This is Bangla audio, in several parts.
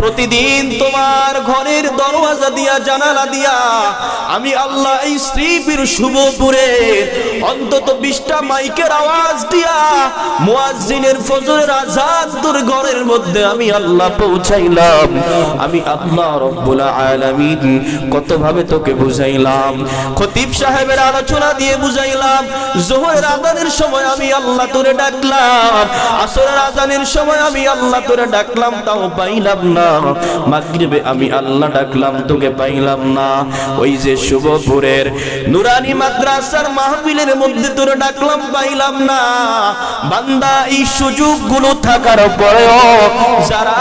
প্রতিদিন তোমার ঘরের দরওয়াজা দিয়া জানালা দিয়া আমি আল্লাহ এই শ্রীপুর শুভপুরে অন্তত 20টা মাইকের আওয়াজ দিয়া মুয়াজ্জিনের ফজরের আযান তোর ঘরের মধ্যে আমি আল্লাহ পৌঁছাইলাম। আমি আল্লাহ রব্বুল আলামিন কত ভাবে তোকে বুঝাইলাম, খতিব সাহেবের আলোচনা দিয়ে বুঝাইলাম। যোহরের আযানের সময় আমি আল্লাহ তোরে ডাকলাম, আসরের আযানের সময় আমি আল্লাহ তোরে ডাকলাম, তাও পাইলাম না। মাগরিবে আমি আল্লাহ ডাকলাম, তোকে পাইলাম না। ওই যে শুভপুরের নুরানি মাদ্রাসার মাহফিলের মধ্যে তোরে ডাকলাম, পাইলাম না। বান্দা এই সুযোগগুলো থাকার পরেও যারা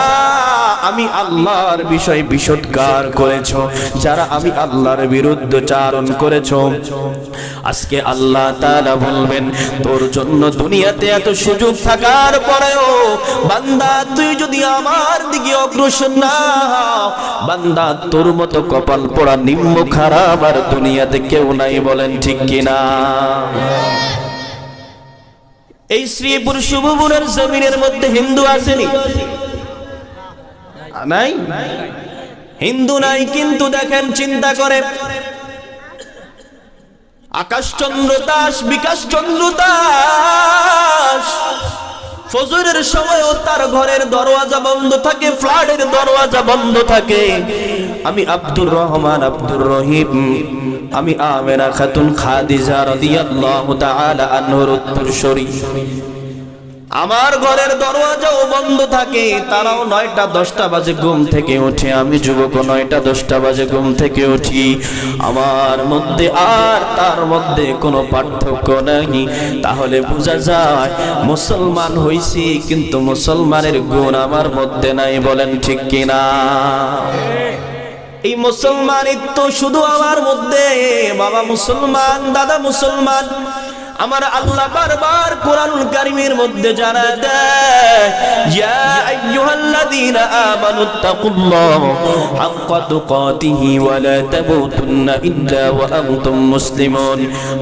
আমি আল্লাহর বিষয় বিষোদ্গার করেছো, যারা আমি আল্লাহর বিরুদ্ধে চারণ করেছো, আজকে আল্লাহ তাআলা বলবেন তোর জন্য দুনিয়াতে এত সুযোগ থাকার পরেও বান্দা তুই যদি আমার দিকে অগ্রসর না হও, বান্দা তোর মতো কপাল পোড়া নিম্ন খারাপ আর দুনিয়াতে কেউ নাই। বলেন ঠিক কিনা? এই শ্রীপুর শুভপুরের জমিনের মধ্যে হিন্দু আসেনি? নাই, হিন্দু নাই। কিন্তু দেখেন, চিন্তা করে আকাশচন্দ্র দাস, বিকাশচন্দ্র দাস ফজরের সময়ও তার ঘরের দরওয়াজা বন্ধ থাকে, ফ্ল্যাটের দরওয়াজা বন্ধ থাকে। আমি আব্দুর রহমান, আব্দুর রহিম, আমি আমেনা খাতুন খাদিজা রাদিয়াল্লাহু তাআলা আনহার উত্তরসূরি, আমার ঘরের দরওয়াজাও বন্ধ থাকে। তারাও 9টা 10টা বাজে ঘুম থেকে ওঠে, আমি যুবক 9টা 10টা বাজে ঘুম থেকে উঠি। আমার মধ্যে আর তার মধ্যে কোনো পার্থক্য নাই। তাহলে বোঝা যায় মুসলমান হইছি, কিন্তু মুসলমানের গুণ আমার মধ্যে নাই। বলেন ঠিক কিনা? এই মুসলমানিত্ব শুধু আমার মধ্যে। বাবা মুসলমান, দাদা মুসলমান। আমার আল্লাহ বারবার কোরআনুল কারীমের মধ্যে জানায় দেয়, ইয়া আইয়ুহাল্লাযীনা আমানুত্তাকুল্লাহ হাক্কা তুকাতিহি ওয়া লা তামুতুন্না ইল্লা ওয়া আনতুম মুসলিমুন।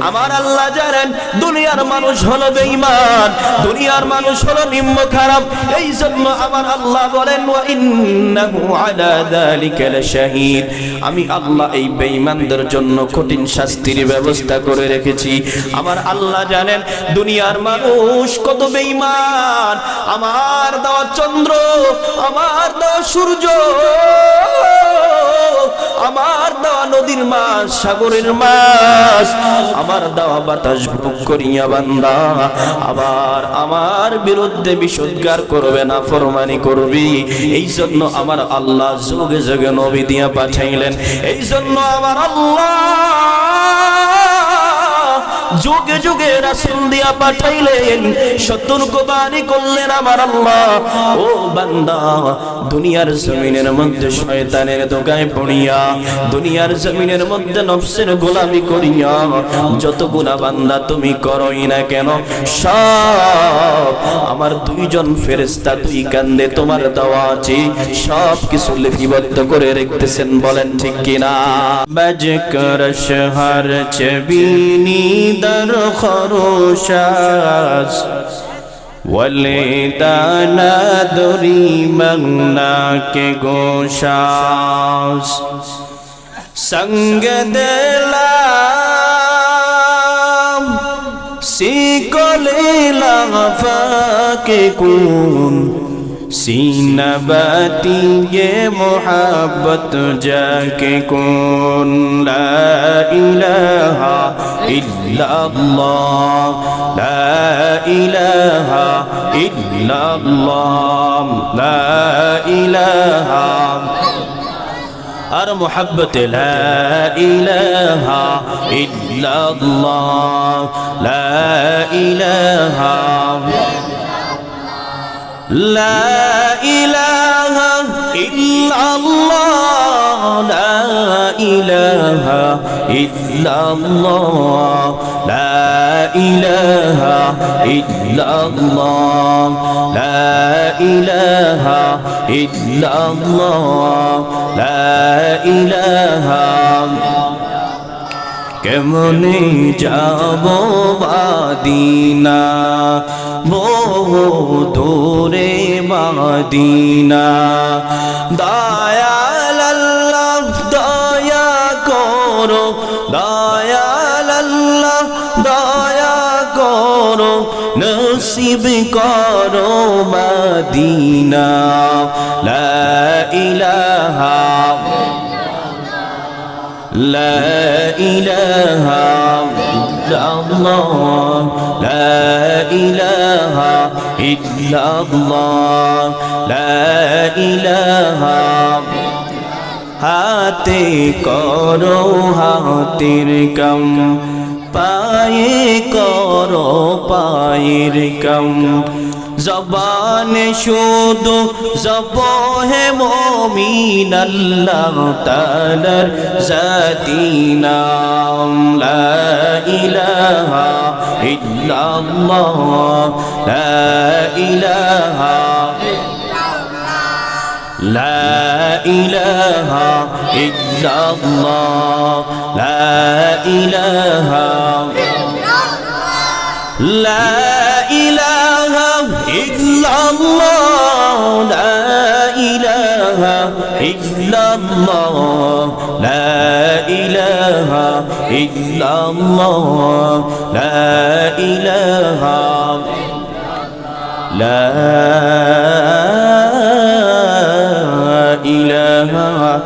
আমার আল্লাহ জানেন দুনিয়ার মানুষ হলো বেঈমান, দুনিয়ার মানুষ হলো নিম্ন খারাপ। এই জন্য আমার আল্লাহ বলেন, ওয়া ইন্নাহু আলা যালিকা লাশাহীদ। আমি আল্লাহ এই বেঈমানদের জন্য কঠিন শাস্তির ব্যবস্থা করে রেখেছি। আমার আল্লাহ জানেন দুনিয়ার মানুষ কত বেঈমান। আমার দেওয়া চন্দ্র, আমার দেওয়া সূর্য, আমার দেওয়া নদীর মাছ, সাগরের মাছ, আমার দেওয়া বাতাস ভোগ করিয়া বান্দা আবার আমার বিরুদ্ধে বিষোদ্গার করবে না, ফরমানি করবি। এই জন্য আমার আল্লাহ যুগে যুগে নবী দিয়া পাঠাইলেন। এই জন্য আমার আল্লাহ যুগে যুগে রাসূল দিয়া পাঠাইলেন, সতর্কবাণী করলেন আমার আল্লাহ। ও বান্দা, দুনিয়ার জমিনের মধ্যে শয়তানের ধোঁকায় পড়িয়া, দুনিয়ার জমিনের মধ্যে নফসের গোলামি করিয়া যত গুনাহ বান্দা তুমি করোই না কেন, সব আমার 2জন ফেরেশতা 2 কান্দে তোমার দেওয়া আছে, সব কিছু লিপিবদ্ধ করে রেখেছেন। বলেন ঠিক কিনা? বাজকর শহর চবিনি در خروشاز ولیدانا دوری مغنا کے گوشاز سنگ دلام سیکلی لغفاک کون سینہ باتی یہ محبت جا کے کون لا الہ الا اللہ لا الہ الا اللہ لا الہ اور محبت لا الہ الا اللہ لا الہ لا إله إلا الله لا إله إلا الله لا إله إلا الله لا إله إلا الله لا إله কেমনে যাব মদিনা বহু দূরে মদিনা দয়াল আল্লাহ দয়া করো দয়াল আল্লাহ দয়া করো নসিব করো মদিনা লা ইলাহা لا إله إلا الله لا إله إلا الله لا إله হাতে করো হাতের কাম পায়ে করো পায়ের কাম জবানে শুধু জবহে মুমিন আল্লাহ তাআলার জাতি নাম লা ইলাহা ইল্লাল্লাহ লা ইলাহা لا إله إلا الله لا إله لا إله إلا الله لا إله إلا الله لا إله إلا الله لا إله لا إله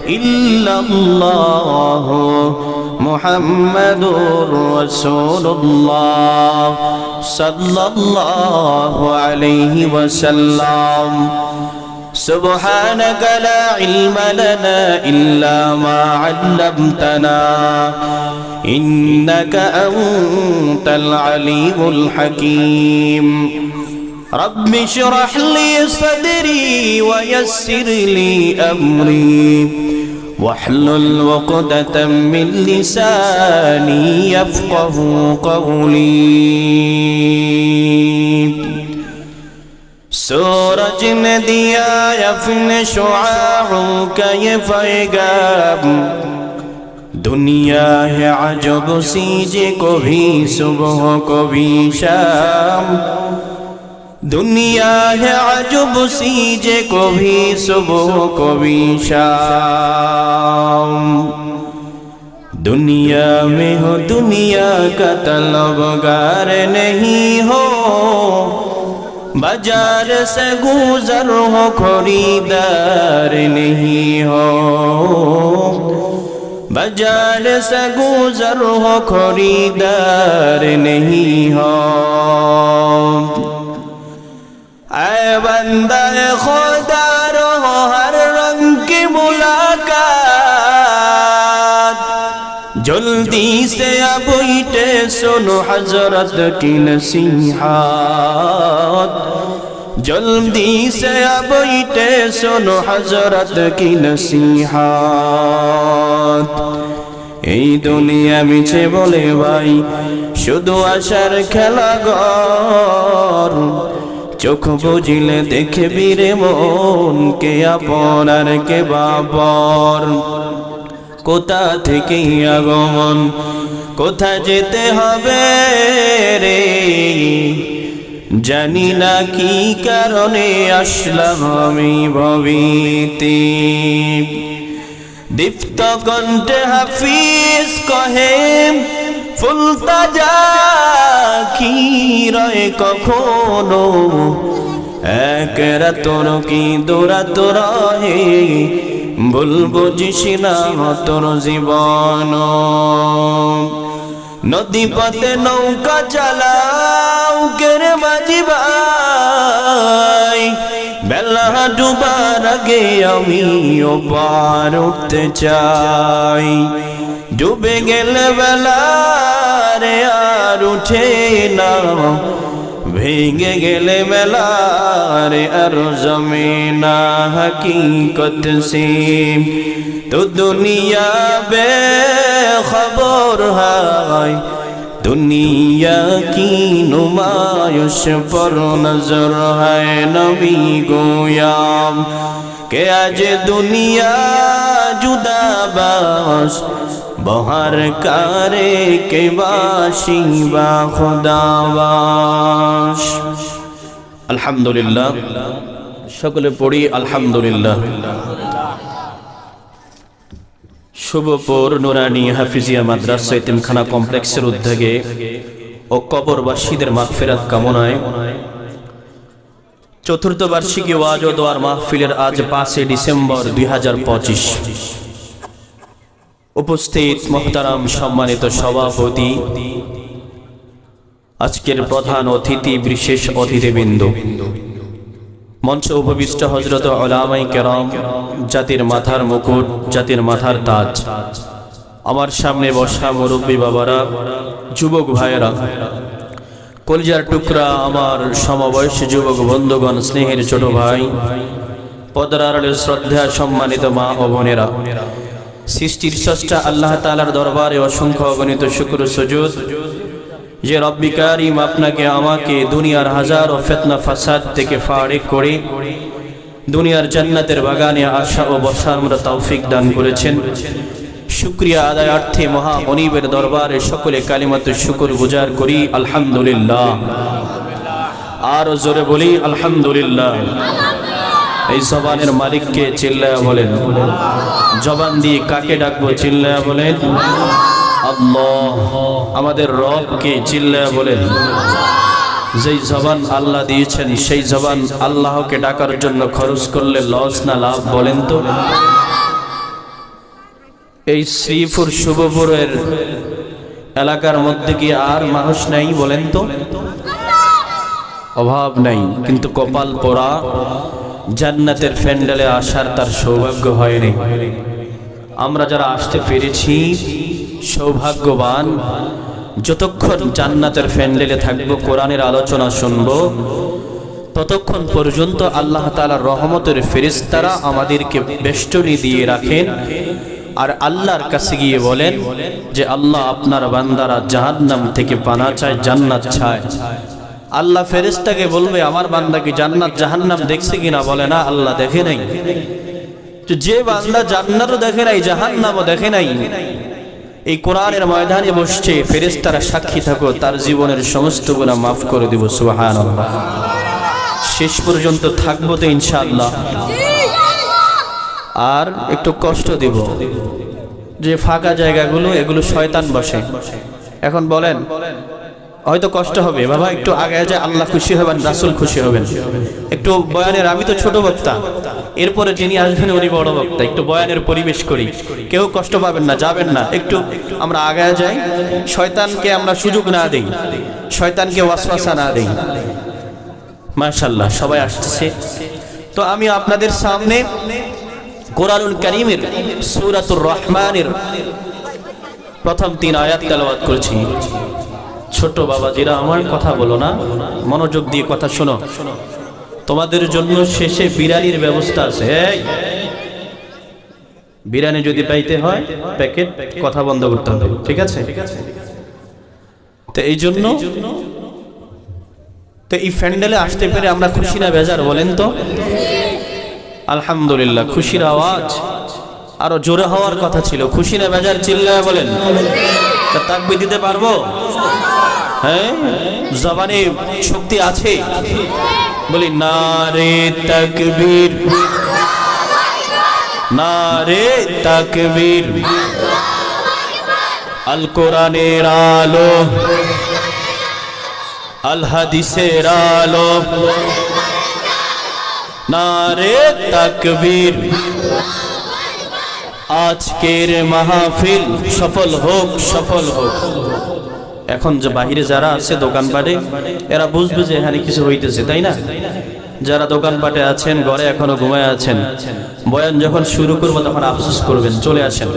إلا الله محمد رسول الله صلى الله عليه وسلم سبحانك لا علم لنا إلا ما علمتنا إنك أنت العليم الحكيم رب اشرح لي صدري ويسر لي أمري واحلل عقدة من لساني يفقه قولي सूरज ने दिया अपने शुआओं का ये पैगाम दुनिया है अजब सी जे कभी सुबह कभी शाम दुनिया है अजब सी जे कभी सुबह कभी शाम दुनिया में हो दुनिया का तलबगार नहीं हो बाजार से गुजर हो खरीदार नहीं हो बाजार से गुजर हो खरीदार नहीं हो ऐ बंदा खुदा रो हर रंग की मुलाकात जल्दी से अब इटे सुनो हजरत की नसीहत जल्दी से अब इटे सुनो हजरत की नसीहत এই দুনিয়া মিছে বলে ভাই শুধু আশার খেলাঘর চোখ বুঝিলে দেখবি রে মন কে আপন আর কে বাপর কোথা থেকে আগমন কোথা যেতে হবে রে জানি না কি কারণে আসলাম আমি ভবিতে দীপ্ত কণ্ঠে হাফিজ কহে ফুলতা যা কি রয়ে কখনো এক রাতর কি দৌড়াত রহে বলবো জিসিনা তোর জীবন নদী পথে নৌকা চালাও কের মাঝি ভাই বেলা ডুবার আগে আমি ওপার উঠতে চাই ডুবে গেলে বেলা রে আর উঠে না ভেঙে গেলে বেলা রে আর জমে না হकीकत से तो दुनिया बेखबर है दुनिया की नुमाइश पर नजर है नबी गोयाम के आज दुनिया जुदा बस বহার কারে কে বাসি বা খোদাবাস। আলহামদুলিল্লাহ, সকলে পড়ি আলহামদুলিল্লাহ। শুভপুর নুরানি হাফিজিয়া মাদ্রাসা এতিমখানা কমপ্লেক্সের উদ্যোগে ও কবরবাসীদের মাগফিরাত কামনায় চতুর্থ বার্ষিকী ওয়াজ ও দোয়ার মাহফিলের আজ 5 ডিসেম্বর 2025 উপস্থিত মুহতারাম সম্মানিত সভাপতি, আজকের প্রধান অতিথি, বিশেষ অতিথিবৃন্দ, মঞ্চে উপবিষ্ট হযরত উলামায়ে কেরাম, জাতির মাথার মুকুট, জাতির মাথার তাজ, আমার সামনে বসা মুরব্বী বাবারা, যুবক ভাইয়েরা, কলিজার টুকরা আমার সমবয়সী যুবক বন্ধুগণ, স্নেহের ছোট ভাই, পর্দার আড়ালে শ্রদ্ধা সম্মানিত মা ও বোনেরা, সৃষ্টির স্রষ্টা আল্লাহ তাআলার দরবারে অসংখ্য অগণিত শুকর সুজুদ যে রব্বি কারীম আপনাকে আমাকে দুনিয়ার হাজারো ফিতনা ফাসাদ থেকে ফারিগ করে দুনিয়ার জান্নাতের বাগানে আসা ও বসার মতো তৌফিক দান করেছেন। শুকরিয়া আদায়ার্থে মহা মনিবের দরবারে সকলে কালিমাতু শুকর গুজার করি আলহামদুলিল্লাহ। আর জোরে বলি আলহামদুলিল্লাহ। এই জবানের মালিককে চিল্লায়া বলেন, জবান দিয়ে কাকে ডাকবো চিল্লায়া বলেন আল্লাহ। আমাদের রবকে চিল্লায়া বলেন। যেই জবান আল্লাহ দিয়েছেন সেই জবান আল্লাহকে ডাকার জন্য খরচ করলে লস না লাভ বলেন তো? এই শ্রীপুর শুভপুরের এলাকার মধ্যে কি আর মানুষ নাই বলেন তো? অভাব নাই, কিন্তু কপাল পোড়া জান্নাতের প্যান্ডেলে আসার তার সৌভাগ্য হয়নি। আমরা যারা আসতে পেরেছি সৌভাগ্যবান। যতক্ষণ জান্নাতের প্যান্ডেলে থাকবো, কোরআনের আলোচনা শুনবো, ততক্ষণ পর্যন্ত আল্লাহ তাআলার রহমতের ফেরেশতারা আমাদেরকে বেষ্টনী দিয়ে রাখেন। আর আল্লাহর কাছে গিয়ে বলেন যে আল্লাহ, আপনার বান্দারা জাহান্নাম থেকে পানা চায়, জান্নাত চায়। আল্লাহ ফেরেশতাকে বলবে, আমার বান্দা কি জান্নাত জাহান্নাম দেখছে কিনা? বলে না, আল্লাহ দেখে নাই। যে বান্দা জান্নাতও দেখে নাই, জাহান্নামও দেখে নাই, এই কোরআনের ময়দানে বসছে, ফেরেশতারা সাক্ষী থাকো, তার জীবনের সমস্ত গুনাহ মাফ করে দিব। সুবহানাল্লাহ। শেষ পর্যন্ত থাকবো তো ইনশাআল্লাহ। আর একটু কষ্ট দিব, যে ফাঁকা জায়গাগুলো এগুলো শয়তান বসে। এখন বলেন, হয়তো কষ্ট হবে, বাবা একটু আগে যায়, আল্লাহ খুশি হবেন, রাসূল খুশি হবেন। একটু বয়ানের, আমি তো ছোট বক্তা, এরপরে যিনি আসবেন উনি বড় বক্তা, একটু বয়ানের পরিবেশ করি, কেউ কষ্ট পাবেন না, যাবেন না, একটু আমরা আগে যাই, শয়তানকে আমরা সুযোগ না দেই, শয়তানকে ওয়াসওয়াসা না দেই। মাশাআল্লাহ, সবাই আসছে। তো আমি আপনাদের সামনে কোরআনুল কারীমের সূরাতুর রহমানের প্রথম 3 আয়াত তেলাওয়াত করেছি। ছোট বাবাজিরা, আমার কথা বলো না, মনোযোগ দিয়ে কথা শোনো। তোমাদের জন্য শেষে বিরিয়ানির ব্যবস্থা আছে। বিরিয়ানি যদি পাইতে হয় প্যাকেট, কথা বন্ধ করতে হবে, ঠিক আছে? তো এই জন্য তো এই প্যান্ডেলে আসতে পেরে আমরা খুশি না বেজার বলেন তো? আলহামদুলিল্লাহ। খুশির আওয়াজ আরো জোরে হওয়ার কথা ছিল। খুশি না বেজার চিল্লায় বলেন। তাকবীর দিতে পারবো? হ্যাঁ, জবানে শক্তি আছে। বলি নারে তাকবীর, নারে তাকবীর। আল কোরআনের আলো, আল হাদিসের আলো, নারে তাকবীর। আজকের মাহফিল সফল হোক, সফল হোক। এখন যে বাহিরে যারা আছে দোকানপাটে, এরা বুঝবে যে এখানে কিছু হইতেছে, তাই না? যারা দোকানপাটে আছেন, ঘরে এখনো ঘুমায় আছেন, বয়ান যখন শুরু করবো তখন আফসোস করবেন, চলে আসেন।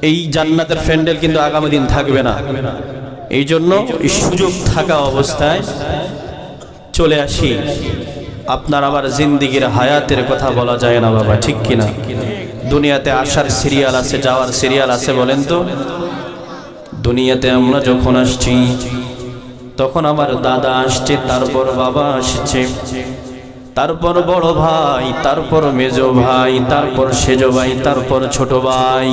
এই জান্নাতের প্যান্ডেল কিন্তু আগামী দিন থাকবে না। এই জন্য এই সুযোগ থাকা অবস্থায় চলে আসি। আপনার আবার জিন্দিগির হায়াতের কথা বলা যায় না বাবা, ঠিক কিনা? দুনিয়াতে আসার সিরিয়াল আছে, যাওয়ার সিরিয়াল আছে বলেন তো? দুনিয়াতে আমরা যখন আসছি তখন আমার দাদা আসছে, তারপর বাবা আসছে, তারপর বড় ভাই, তারপর মেজো ভাই, তারপর সেজো ভাই, তারপর ছোট ভাই।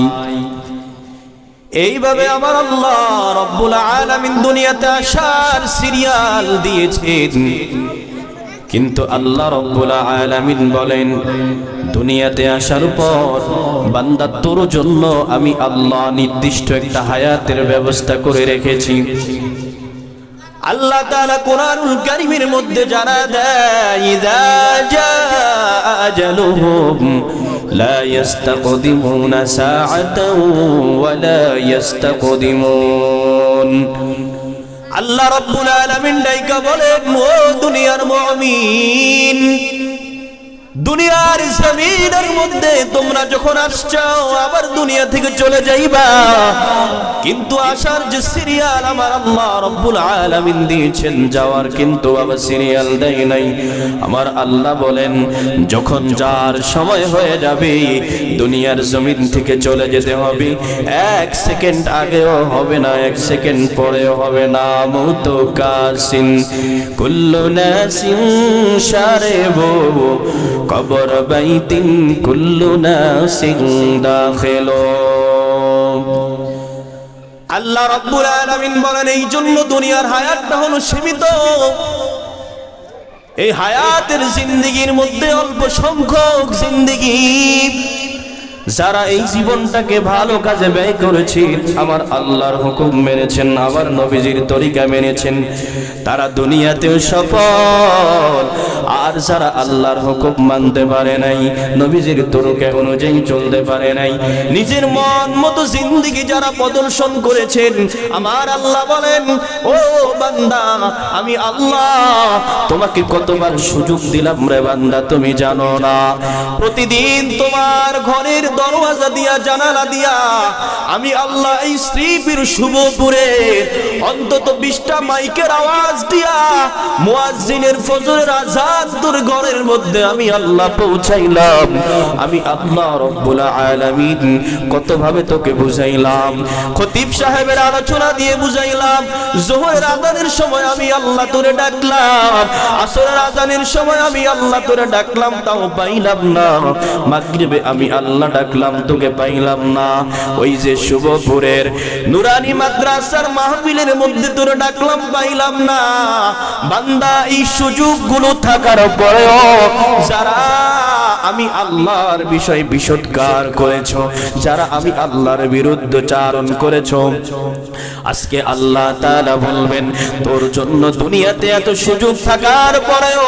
এইভাবে আমার আল্লাহ রব্বুল আলামিন দুনিয়াতে আসার সিরিয়াল দিয়েছেন। কিন্তু আল্লাহ রব্বুল আলামিন বলেন, দুনিয়াতে আসার পর বান্দা তোর জন্য আমি আল্লাহ নির্দিষ্ট একটা হায়াতের ব্যবস্থা করে রেখেছি। আল্লাহ তাআলা কোরআনুল কারীমের মধ্যে জানা দেয়, ইযা জাআ আজালুহুম লা ইস্তাকদিমুনা সাআতাও ওয়া লা ইস্তাকদিমুন। আল্লাহ রাব্বুল আলামিন ডাইকা বলেন, ও দুনিয়ার মুমিন, দুনিয়ার জমিনের মধ্যে তোমরা যখন আসছো আবার দুনিয়া থেকে চলে যাইবা, কিন্তু আসার যে সিরিয়াল আমার আল্লাহ রব্বুল আলামিন দিয়েছেন, যাওয়ার কিন্তু আবার সিরিয়াল দেয় নাই। আমার আল্লাহ বলেন, যখন যার সময় হয়ে যাবে দুনিয়ার জমিন থেকে চলে যেতে হবে, এক সেকেন্ড আগেও হবে না, এক সেকেন্ড পরেও হবে না। মউতু কাসিন কুল্লু নাসিন শারিবু কবর বাইতিন কুল্লু নাসিন দাখিলু। আল্লাহ রাব্বুল আলামিন বলেন, এই জন্য দুনিয়ার হায়াতটা হলো সীমিত। এই হায়াতের জিন্দেগির মধ্যে অল্প সংখ্যক জিন্দেগি, যারা এই জীবনটাকে ভালো কাজে ব্যয় করেছে, আমার আল্লাহর হুকুম মেনেছেন, আমার নবীজির তরিকা মেনেছেন, তারা দুনিয়াতেও সফল। আর যারা আল্লাহর হুকুম মানতে পারে নাই, নবীজির তরিকা অনুযায়ী চলতে পারে নাই, নিজের মন মতো জিন্দেগি যারা প্রদর্শন করেছেন, আমার আল্লাহ বলেন, ও বান্দা, আমি আল্লাহ তোমাকে কতবার সুযোগ দিলাম রে বান্দা, তুমি জানো না? প্রতিদিন তোমার ঘরের দরওয়াজা দিয়া, জানালা দিয়া আমি আল্লাহ এই শ্রীপুর শুভপুরে অন্তত 20টা মাইকের আওয়াজ দিয়া মুয়াজ্জিনের ফজরের আযান তোর ঘরের মধ্যে আমি আল্লাহ পৌঁছাইলাম। আমি আল্লাহ রব্বুল আলামিন কত ভাবে তোকে বুঝাইলাম, খতিব সাহেবের আলোচনা দিয়ে বুঝাইলাম। যোহরের আযানের সময় আমি আল্লাহ তোরে ডাকলাম, আসরের আযানের সময় আমি আল্লাহ তোরে ডাকলাম, তাও পাইলাম না। মাগরিবে আমি আল্লাহ ডাকলাম, তোকে পাইলাম না। ওই যে শুভপুরের নুরানি মাদ্রাসার মাহফিলের মধ্যে তোরে ডাকলাম, পাইলাম না। বান্দা, এই সুযোগগুলো থাকার পরেও যারা আমি আল্লাহর বিষয় বিষোদ্গার করেছো, যারা আমি আল্লাহর বিরুদ্ধে চারণ করেছো, আজকে আল্লাহ তাআলা বলবেন, তোর জন্য দুনিয়াতে এত সুযোগ থাকার পরেও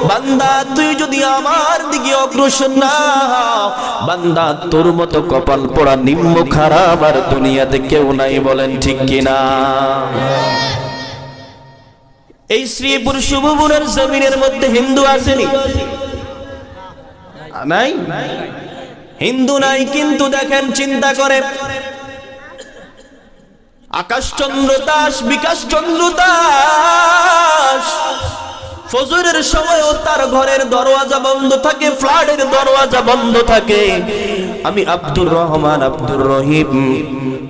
বান্দা তুই যদি আমার দিকে অগ্রসর না হও, বান্দা তোর মতো কপাল পোড়া নিম্ন খারাপ আর দুনিয়াতে কেউ নাই। বলেন ঠিক কিনা? এই শ্রীপুর শুভপুরের জমিনের মধ্যে হিন্দু আসেনি? নাই, হিন্দু নাই, কিন্তু দেখেন, চিন্তা করে আকাশ চন্দ্র দাস, বিকাশ চন্দ্র দাস ফজরের সময়ও তার ঘরের দরওয়াজা বন্ধ থাকে, ফ্ল্যাটের দরওয়াজা বন্ধ থাকে। আমি আব্দুর রহমান, আব্দুর রহিম,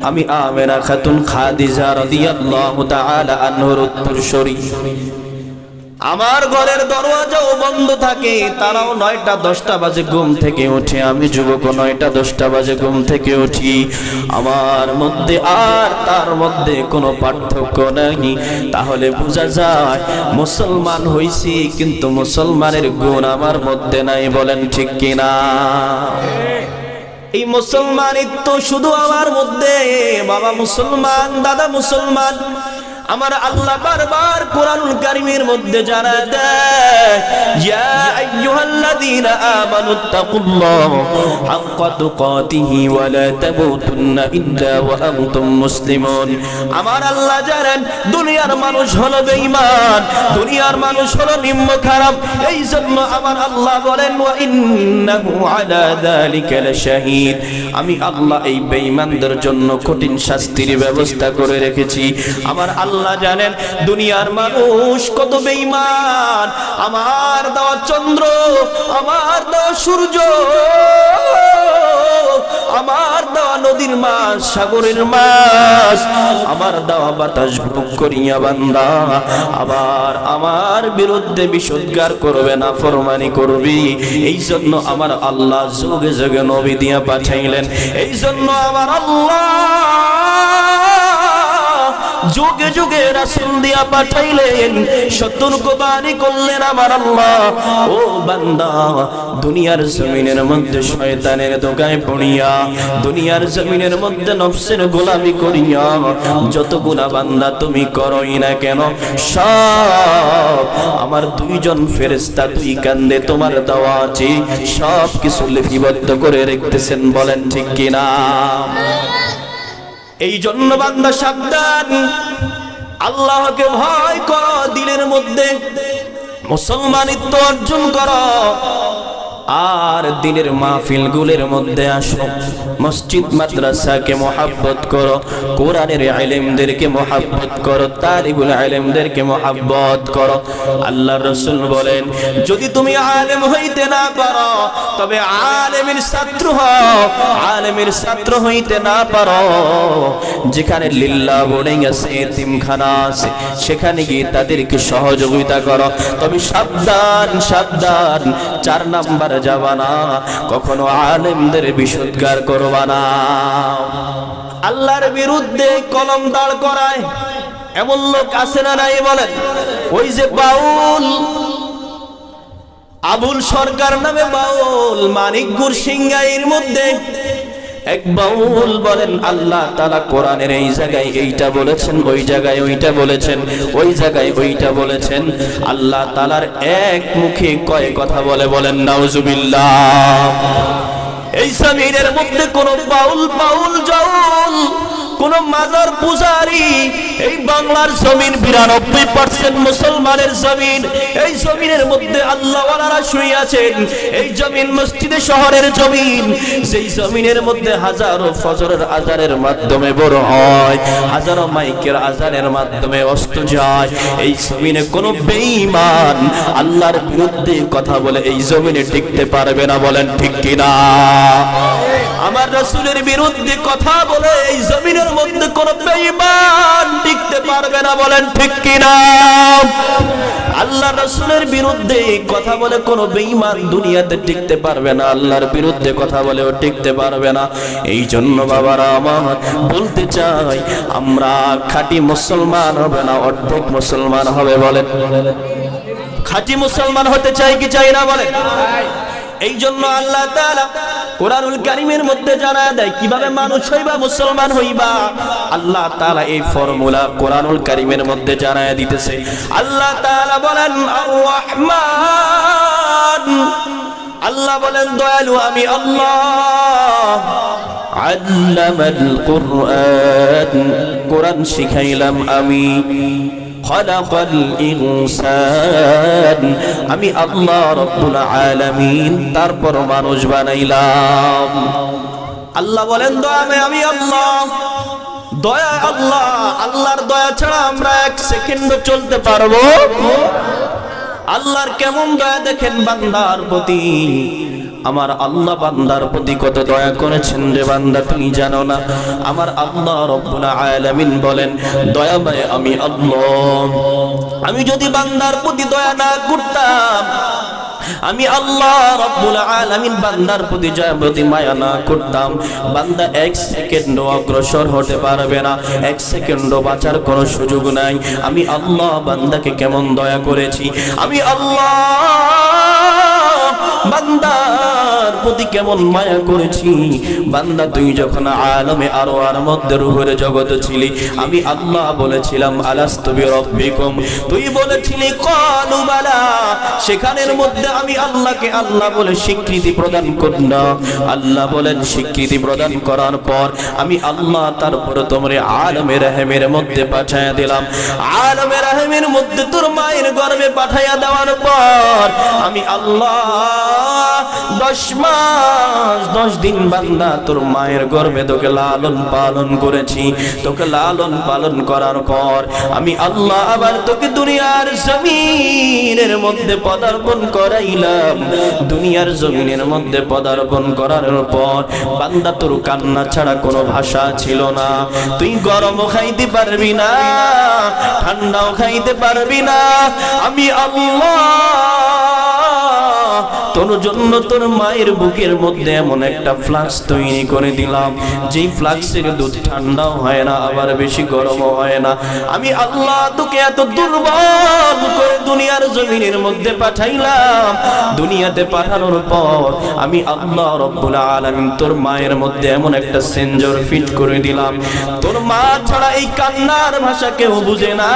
আমি আমেনা খাতুন খাদিজা রাদিয়াল্লাহু তাআলা আনহার উত্তরসূরি, আমার ঘরের দরওয়াজাও বন্ধ থাকে। তারাও 9টা 10টা বাজে ঘুম থেকে ওঠে, আমি যুবক 9টা 10টা বাজে ঘুম থেকে উঠি। আমার মধ্যে আর তার মধ্যে কোনো পার্থক্য নাই। তাহলে বোঝা যায় মুসলমান হইছি, কিন্তু মুসলমানের গুণ আমার মধ্যে নাই। বলেন ঠিক কিনা? এই মুসলমানিত্ব শুধু আমার মধ্যে। বাবা মুসলমান, দাদা মুসলমান। আমার আল্লাহ বারবার কোরআনুল কারীমের মধ্যে জানা দেয়, ইয়া আইয়ুহাল্লাযীনা আমানুত্তাকুল্লাহ হাক্কা তুকাতিহি ওয়া লা তামুতুন্না ইল্লা ওয়া আনতুম মুসলিমুন। আমার আল্লাহ জানেন দুনিয়ার মানুষ হলো বেঈমান, দুনিয়ার মানুষ হলো নিম্ন খারাপ। এই জন্য আমার আল্লাহ বলেন, ওয়া ইন্নাহু আলা যালিকা লাশাহীদ। আমি আল্লাহ এই বেঈমানদের জন্য কঠিন শাস্তির ব্যবস্থা করে রেখেছি। আমার আল্লাহ জানেন দুনিয়ার মানুষ কত বেঈমান। আমার দেওয়া চন্দ্র, আমার দেওয়া সূর্য, আমার দেওয়া নদীর নদীর মাছ, সাগরের মাছ, আমার দেওয়া বাতাস ভোগ করিয়া বান্দা আবার আমার বিরুদ্ধে বিষোদ্গার করবে না, ফরমানি করবি। এই জন্য আমার আল্লাহ যুগে যুগে নবী দিয়া পাঠাইলেন। এই জন্য আমার আল্লাহ যুগে যুগে রাসূল দিয়া পাঠাইলেন, সতর্কবাণী করলেন আমার আল্লাহ, ও বান্দা দুনিয়ার জমিনের মধ্যে শয়তানের দোগায় পড়িয়া, দুনিয়ার জমিনের মধ্যে নফসের গোলামি করিয়া যত গুনাহ বান্দা তুমি করোই না কেন, সব আমার দুইজন ফেরেশতা দুই কান্দে তোমার দেওয়া আছে, সব কিছু লিপিবদ্ধ করে রেখেছেন। বলেন ঠিক কিনা? এই জন্য বান্দা সাবধান, আল্লাহকে ভয় করো, দিলের মধ্যে মুসলমানিত্ব অর্জন করো, আর দিনের মাহফিল গুলের মধ্যে আসো, মসজিদ মাদ্রাসাকে মহব্বত করো, কোরআনের ইলমদেরকে মহব্বত করো, তালিবুল ইলমদেরকে মহব্বত করো। আল্লাহর রাসূল বলেন, যদি তুমি আলেম হইতে না পারো তবে আলেমের ছাত্র হও, আলেমের ছাত্র হইতে না পারো, যেখানে লিল্লাহ বোর্ডিং আছে, এতিমখানা আছে, সেখানে গিয়ে তাদেরকে সহযোগিতা করো। তবে সাবধান সাবধান, 4 নাম্বার যাবা না, কখনো আলেমদের বিষোদ্গার করবা না। আল্লাহর বিরুদ্ধে কলম দাঁড় করায় এমন লোক আছে না নাই বলেন? ওই যে বাউল আবুল সরকার নামে বাউল, মানিকগুর সিংগাইয়ের মধ্যে এক বাউল বলেন, আল্লাহ তাআলা কোরআনের এই জায়গায় এইটা বলেছেন, ওই জায়গায় ওইটা বলেছেন, ওই জায়গায় ওইটা বলেছেন। আল্লাহ তাআলার এক মুখে কয় কথা বলে, বলেন নাউজুবিল্লাহ। এই জমিনের মধ্যে কোন বাউল বাউল জাউল, কোন মাজার পূজারি, এই বাংলার জমিন 92% মুসলমানের জমিন, এই জমিনের মধ্যে আল্লাহ ওয়ালারা শুয়ে আছেন। এই জমিন মসজিদে শহরের জমিন, সেই জমিনের মধ্যে হাজারো ফজরের আজানের মাধ্যমে বড় হয়, হাজারো মাইকের আজানের মাধ্যমে অস্ত যায়। এই জমিনে কোন বেঈমান আল্লাহর বিরুদ্ধে কথা বলে এই জমিনে টিকতে পারবে না। বলেন ঠিক কিনা? আমার রাসূলের বিরুদ্ধে কথা বলে এই জমিনের মধ্যে কোন বেঈমান টিকতে পারবে না। বলেন ঠিক কিনা? আল্লাহ রাসূলের বিরুদ্ধে কথা বলে কোন বেঈমান দুনিয়াতে টিকতে পারবে না, আল্লাহর বিরুদ্ধে কথা বলেও টিকতে পারবে না। এই জন্য বাবারা আমার বলতে চাই, আমরা খাঁটি মুসলমান হবে না অর্ধেক মুসলমান হবে? বলেন খাঁটি মুসলমান হতে চাই কি চাই না? বলেন। এই জন্য আল্লাহ তাআলা কোরআনুল কারীমের মধ্যে জানায় দেয় কিভাবে মানুষ হইবা, মুসলমান হইবা। আল্লাহ তাআলা এই ফর্মুলা কোরআনুল কারীমের মধ্যে জানায় দিতেছে। আল্লাহ তাআলা বলেন আর রহমান, আল্লাহ বলেন দয়ালু আমি আল্লাহ। আল্লামাল কুরআন, কোরআন শিখাইলাম আমি। খালাকাল ইনসান, আমি আল্লাহ রব্বুল আলামিন, তারপর মানুষ বানাইলাম। আল্লাহ বলেন দয়া আমি আল্লাহ, দয়া আল্লাহ। আল্লাহর দয়া ছাড়া আমরা 1 সেকেন্ডও চলতে পারবো? আল্লাহর কেমন দয়া দেখেন বান্দার প্রতি। আমার আল্লাহ বান্দার প্রতি কত দয়া করেছেন রে বান্দা, তুমি জানো না? আমার আল্লাহ রব্বুল আলামিন বলেন দয়াময় আমি আল্লাহ। আমি যদি বান্দার প্রতি দয়া না করতাম, আমি আল্লাহ রব্বুল আলামিন বান্দার প্রতি মায়া না করতাম, বান্দা 1 সেকেন্ডও অগ্রসর হতে পারবে না, 1 সেকেন্ডও বাঁচার কোনো সুযোগ নাই। আমি আল্লাহ বান্দাকে কেমন দয়া করেছি, আমি আল্লাহ বান্দার প্রতি কেমন মায়া করেছি। বান্দা তুই যখন আলমে আরওয়ার মধ্যে রূহের জগতে ছিলি, আমি আল্লাহ বলেছিলাম আলাস্তু বিরাব্বিকুম, তুই বলেছিলি ক্বালু বালা। সেখানের মধ্যে আমি আল্লাহকে আল্লাহ বলে স্বীকৃতি প্রদান করলাম। আল্লাহ বলেন স্বীকৃতি প্রদান করার পর আমি আল্লাহ তারপরে তোমার আলমে রহমের মধ্যে পাঠাইয়া দিলাম। আলমে রহমের মধ্যে তোর মায়ের গর্ভে পাঠাইয়া দেওয়ার পর আমি আল্লাহ 10 মাস 10 দিন বান্দা তোর মায়ের গর্ভে তোকে লালন পালন করেছি। তোকে লালন পালন করার পর আমি আল্লাহ আবার তোকে দুনিয়ার জমিনের মধ্যে পদার্পণ করাই করাইলাম। দুনিয়ার জমিনের মধ্যে পদার্পণ করার পর বান্দা তোর কান্না ছাড়া কোনো ভাষা ছিল না। তুই গরমও খাইতে পারবি না, ঠান্ডাও খাইতে পারবি না। আমি আল্লাহ তোর জন্য তোর মায়ের বুকের মধ্যে এমন একটা ফ্লাক্স তৈরি করে দিলাম, যেই ফ্লাক্সের দুধ ঠান্ডাও হয় না, আবার বেশি গরমও হয় না। আমি আল্লাহ তোকে এত দুর্বল করে দুনিয়ার জমিনের মধ্যে পাঠাইলাম। দুনিয়াতে পাঠানোর পর আমি আল্লাহ রব্বুল আলামিন তোর মায়ের মধ্যে এমন একটা সেন্সর ফিট করে দিলাম, তোর মা ছাড়া এই কান্নার ভাষা কেউ বুঝে না,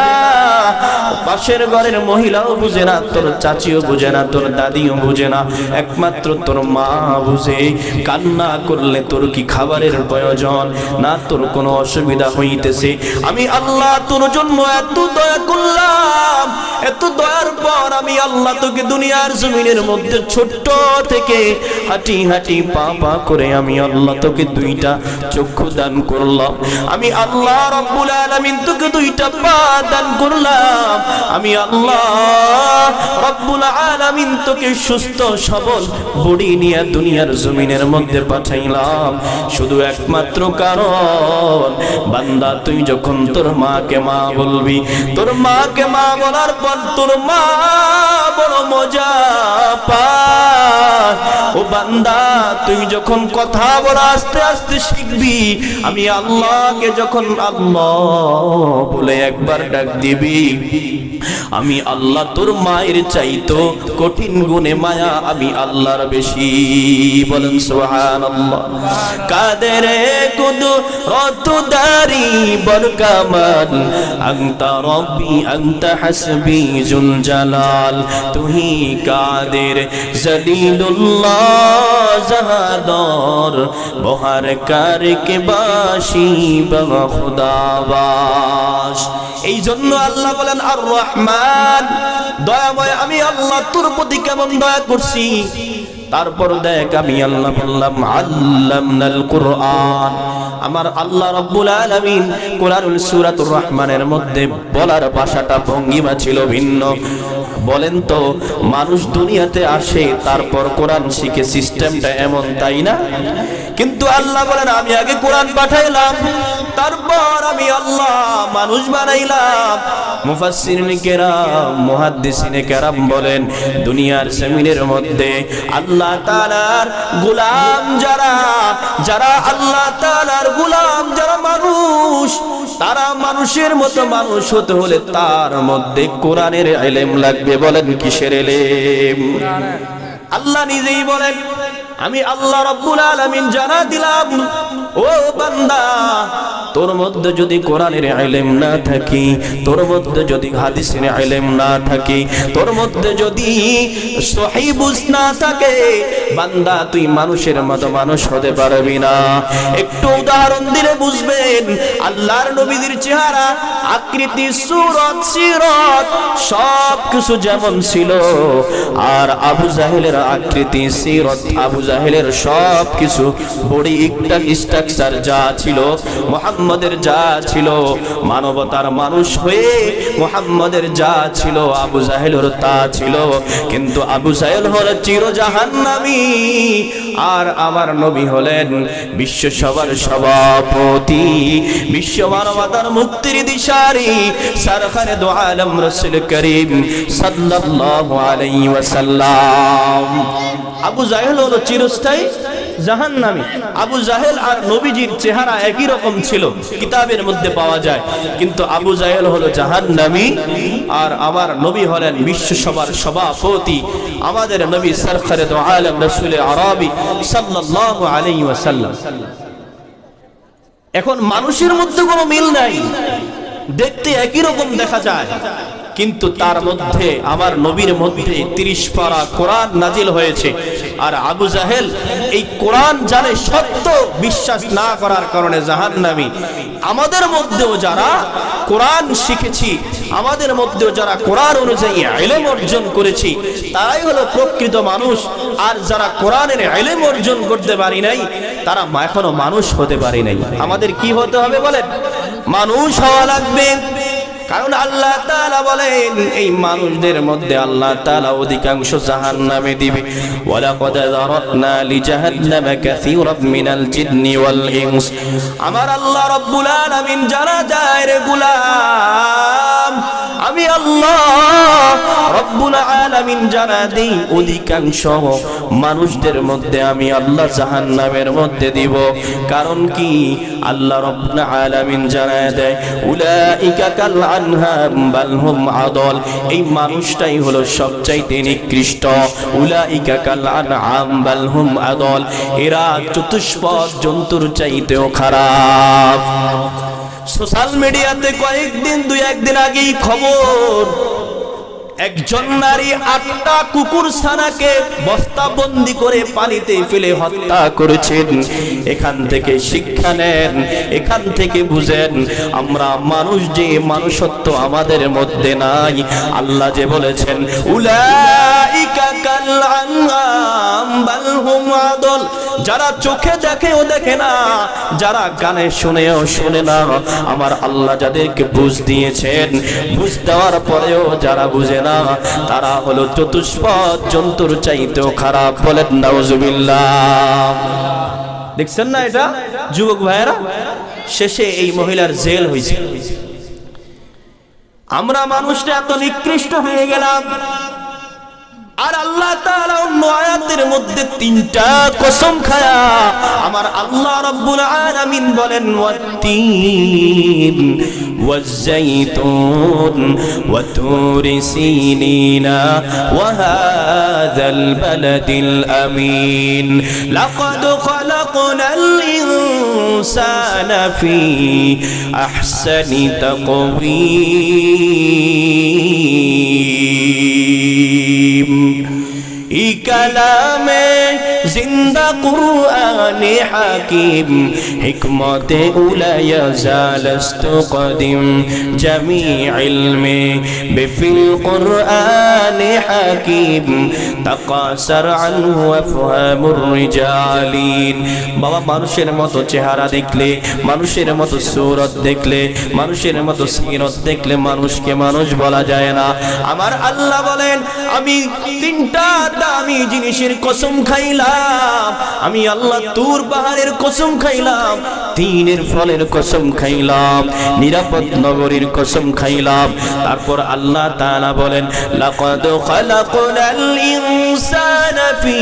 পাশের ঘরের মহিলাও বুঝে না, তোর চাচিও বুঝে না, তোর দাদিও বুঝে না, একমাত্র তোর মা বুঝে। কান্না করলে তোর কি খাবারের প্রয়োজন না তোর কোনো অসুবিধা হইতেছে, আমি আল্লাহ তোর জন্য এত দয়া করলাম। এত দয়ার পর আমি আল্লাহ তোকে দুনিয়ার জমিনের মধ্যে ছোট্ট থেকে হাঁটি হাঁটি পা পা করে আমি আল্লাহ তোকে দুইটা চক্ষু দান করলাম। আমি আল্লাহ রব্বুল আলামিন তোকে দুইটা পা দান করলাম। আমি আল্লাহ রব্বুল আলামিন তোকে সুস্থ সবল বডি নিয়ে দুনিয়ার জমিনের মধ্যে পাঠাইলাম, শুধু একমাত্র কারণ বান্দা তুই যখন তোর মাকে মা বলবি, তোর মাকে মা বলার পর তোর মা বড় মজা পায়। ও বান্দা তুই যখন কথা বলা আস্তে আস্তে শিখবি, আমি আল্লাহকে যখন আল্লাহ বলে একবার ডাক দিবি, আমি আল্লাহ তোর মায়ের চাইতো কঠিন গুণে মায়া আমি আল্লাহর বেশি। বলেন সুবহানাল্লাহ। কাদের কুদরত দারি বরকামান আনতা রব্বি আনতা হাসবি জুল জালাল, তুহি কাদের জলিলুল্লাহ জাহাদর বহার কার কে বাসি বা খুদাবাস। এই জন্য আল্লাহ বলেন আর রহমান, দয়াময় আমি আল্লাহ তোর প্রতি কেমন দয়া করছি। তারপর দেখ আমি আল্লাহ বললাম আল্লামনাল কুরআন। আমার আল্লাহ রাব্বুল আলামিন কোরআনুল সূরাতুর রহমানের মধ্যে বলার ভাষাটা ভঙ্গিমা ছিল ভিন্ন। বলেন তো মানুষ দুনিয়াতে আসে তারপর কোরআন শিখে, সিস্টেমটা এমন তাই না? কিন্তু আল্লাহ বলেন আমি আগে কোরআন পাঠাইলাম, তারপর আমি আল্লাহ মানুষ বানাইলাম। মুফাসসিরিনে কেরাম মুহাদ্দিসিনে কেরাম বলেন দুনিয়ার জমিনের মধ্যে আল্লাহ তাআলার গোলাম যারা আল্লাহ তাআলার গোলাম যারা মানুষ, তারা মানুষের মতো মানুষ হতে হলে তার মধ্যে কোরআনের ইলম লাগবে। বলেন কিসের ইলম? আল্লাহ নিজেই বলেন আমি আল্লাহ রাব্বুল আলামিন জানা দিলাম, ও বান্দা তোর মধ্যে যদি কোরআনের ইলম না থাকে, তোর মধ্যে যদি হাদিসের ইলম না থাকে, তোর মধ্যে যদি সহিহ বুঝ না থাকে, বান্দা তুই মানুষের মতো মানুষ হতে পারবি না। একটু উদাহরণ দিলে বুঝবেন। আল্লাহর নবীর চেহারা, আকৃতি, সূরত, সিরাত সব কিছু যেমন ছিল, আর আবু জাহেলের আকৃতি, সিরাত, আবু জাহেলের সব কিছু বডি স্ট্রাকচার যা ছিল, মুহাম্মাদের যা ছিল, মানবতার মানুষ হয়ে মুহাম্মাদের যা ছিল আবু জাহেলের তা ছিল। কিন্তু আবু জাহেল হলো চির জাহান্নামী, আর আমার নবী হলেন বিশ্ব সবার সভাপতি, বিশ্ব মানবতার মুক্তির দিশারি, সরকারে দু আলম রাসূল করিম সাল্লাল্লাহু আলাইহি ওয়াসাল্লাম। আবু জাহেল হলো চিরস্থায়ী জাহান্নামী। আবু জাহেল আর নবীজির চেহারা একই রকম ছিল, কিতাবের মধ্যে পাওয়া যায়, কিন্তু আবু জাহেল হলো জাহান্নামী আর আমার নবী হলেন বিশ্ব সবার সভাপতি, আমাদের নবী সরকারে দু আলম রাসূল আরবি সাল্লাল্লাহু আলাইহি ওয়াসাল্লাম। এখন মানুষের মধ্যে কোনো মিল নাই, দেখতে একই রকম দেখা যায়, কিন্তু তার মধ্যে আমার নবীর মধ্যে 30 পারা কোরআন নাজিল হয়েছে। আর আবু জাহেল এই কোরআন জানে সত্য বিশ্বাস না করার কারণে জাহান্নামী। আমাদের মধ্যেও যারা কোরআন শিখেছি, আমাদের মধ্যেও যারা কোরআন অনুযায়ী ইলম অর্জন করেছি, তারাই হলো প্রকৃত মানুষ। আর যারা কোরআনের ইলম অর্জন করতে পারি নাই, তারা এখনো মানুষ হতে পারি নাই। আমাদের কি হতে হবে বলেন? মানুষ হওয়া লাগবে। কারণ আল্লাহ তাআলা বলেন এই মানুষদের মধ্যে আল্লাহ তাআলা অধিকাংশ জাহান্নামে দিবে ওয়ালাকাদ যারানা লিজাহান্নামা কাসীরাম মিনাল জিন্নি ওয়াল ইনস আমার আল্লাহ রাব্বুল আলামিন জানা যায় রে গোলাম আমি আল্লাহ রব্বুল আলামিন জানা দেই অধিকাংশ মানুষদের মধ্যে আমি আল্লাহ জাহান্নামের মধ্যে দিব কারণ কি আল্লাহ রব্বুল আলামিন জানা দেয় উলাইকা কাল আনহাম বাল হুম আদল এই মানুষটাই হলো সবচাইতে নিকৃষ্ট উলাইকা কাল আনআম বাল হুম আদল এরা চতুষ্পদ জন্তুর চাইতেও খারাপ সোশ্যাল মিডিয়াতে কয়েকদিন দুই একদিন আগেই খবর একজন নারী ৮টা কুকুর ছানাকে বস্তাবন্দি করে পানিতে ফেলে হত্যা করেছেন এখান থেকে শিক্ষা নেন এখান থেকে বুঝেন আমরা মানুষ যে মানুষত্ব আমাদের মধ্যে নাই আল্লাহ যে বলেছেন উলাইকা কাল আনআম বাল হুম আদল যারা চোখে দেখেও দেখে না যারা কানে শুনেও শুনে না আমার আল্লাহ যাদেরকে বুঝ দিয়েছেন বুঝ দেওয়ার পরেও যারা বুঝে না তারা হলো চতুষ্পদ জন্তুর চাইতেও খারাপ বলেন নাউজুবিল্লাহ দেখছেন না এটা যুবক ভাইরা শেষে এই মহিলার জেল হয়েছে আমরা মানুষটা এত নিকৃষ্ট হয়ে গেলাম আর আল্লাহ তাআলা অন্য আয়াতের মধ্যে 3টা কসম খায়া আমার আল্লাহ রাব্বুল আলামিন বলেন ওয়াত-তিন ওয়াজ-যাইতুন ওয়া তুরি সিনিনা ওয়া হাযাল বালাদিল আমিন লাকাদ খালাকনাল ইনসানা ফি আহসানি তাকওয়ীম कलामे जिंदा कुरान हकीम हिकमत उलया जालस्तु कदीम जमी इल्मे बिफिल कुरान हकीम तकासर अन्हु अफहामुर रिजालिन बाबा মানুষের মতো চেহারা দেখলে মানুষের মতো সূরত দেখলে মানুষের মতো সিরত দেখলে মানুষকে মানুষ বলা যায় না আমার আল্লাহ বলেন আমি 3টা দামি জিনিসের কসম খাইলাম আমি আল্লাহ তুর পাহাড়ের কসম খাইলাম তিনের ফলের কসম খাইলাম নিরাপদ নগরীর কসম খাইলাম তারপর আল্লাহ তাআলা বলেন লাকাদ খালাকনাল ইনসানা ফি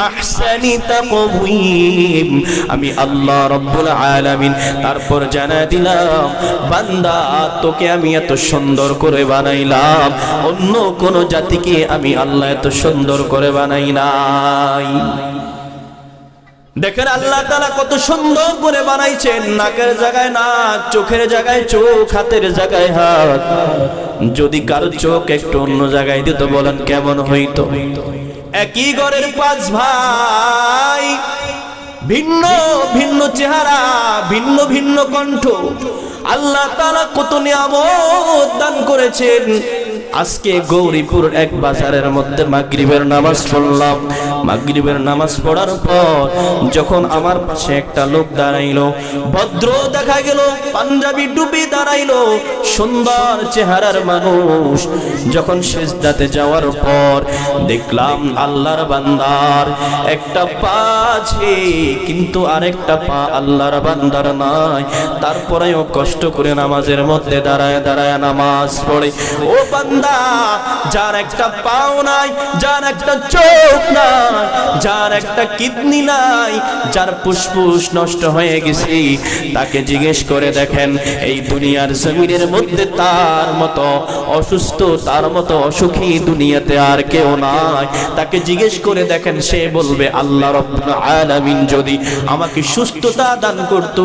আহসানি তাকওয়ীম আমি আল্লাহ রাব্বুল আলামিন তারপর জানা দিলাম বান্দা তোকে আমি এত সুন্দর করে বানাইলাম অন্য কোন জাতিকে আমি আল্লাহ এত সুন্দর করে বানাই নাই দেখেন আল্লাহ তাআলা কত সুন্দর করে বানাইছেন নাকের জায়গায় নাক চোখের জায়গায় চোখ হাতের জায়গায় হাত যদি কারো চোখ একটু অন্য জায়গায় দিত বলেন কেমন হইতো একই ঘরের 5 ভাই ভিন্ন ভিন্ন চেহারা ভিন্ন ভিন্ন কণ্ঠ আল্লাহ তাআলা কত নিয়ামত দান করেছেন আজকে গৌরীপুর এক বাজারের মধ্যে মাগরিবের নামাজ পড়লাম মাগরিবের নামাজ পড়ার পর যখন আমার পাশে একটা লোক দাঁড়াইলো ভদ্র দেখা গেল পাঞ্জাবি টুপি দাঁড়াইলো সুন্দর চেহারার মানুষ যখন সিজদাতে যাওয়ার পর দেখলাম আল্লাহর বান্দার একটা পা আছে কিন্তু আরেকটা পা আল্লাহর বান্দার নাই তারপরেও কষ্ট করে নামাজের মধ্যে দাঁড়ায় দাঁড়ায় নামাজ পড়ে ও বান্দা যার একটা পাও নাই যার একটা চোখ নাই যার একটা কিডনি নাই যার ফুসফুস নষ্ট হয়ে গেছে তাকে জিজ্ঞেস করে দেখেন এই দুনিয়ার জমিনের মধ্যে তার মতো অসুস্থ তার মতো অসুখী দুনিয়াতে আর কেউ নাই তাকে জিজ্ঞেস করে দেখেন সে বলবে আল্লাহ রাব্বুল আলামিন যদি আমাকে সুস্থতা দান করত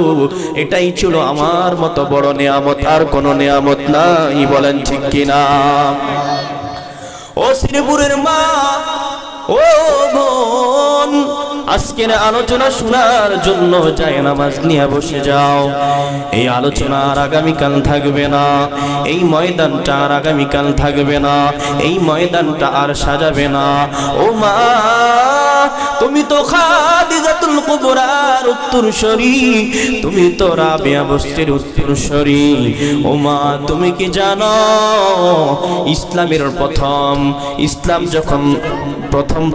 এটাই ছিল আমার মতো বড় নিয়ামত আর কোনো নিয়ামত নাই বলেন ঠিক কিনা ও শ্রীপুরের মা ও বোন আজকের আলোচনা শোনার জন্য যায় নামাজ নিয়ে বসে যাও এই আলোচনা আর আগামীকাল থাকবে না এই ময়দানটা আর আগামীকাল থাকবে না এই ময়দানটা আর সাজাবে না ও মা তুমি তো খাদিজাতুল কুবরার উত্তরসূরি, তুমি তো রাবিয়া বস্তির উত্তরসূরি। ও মা, তুমি কি জানো ইসলামের ইসলাম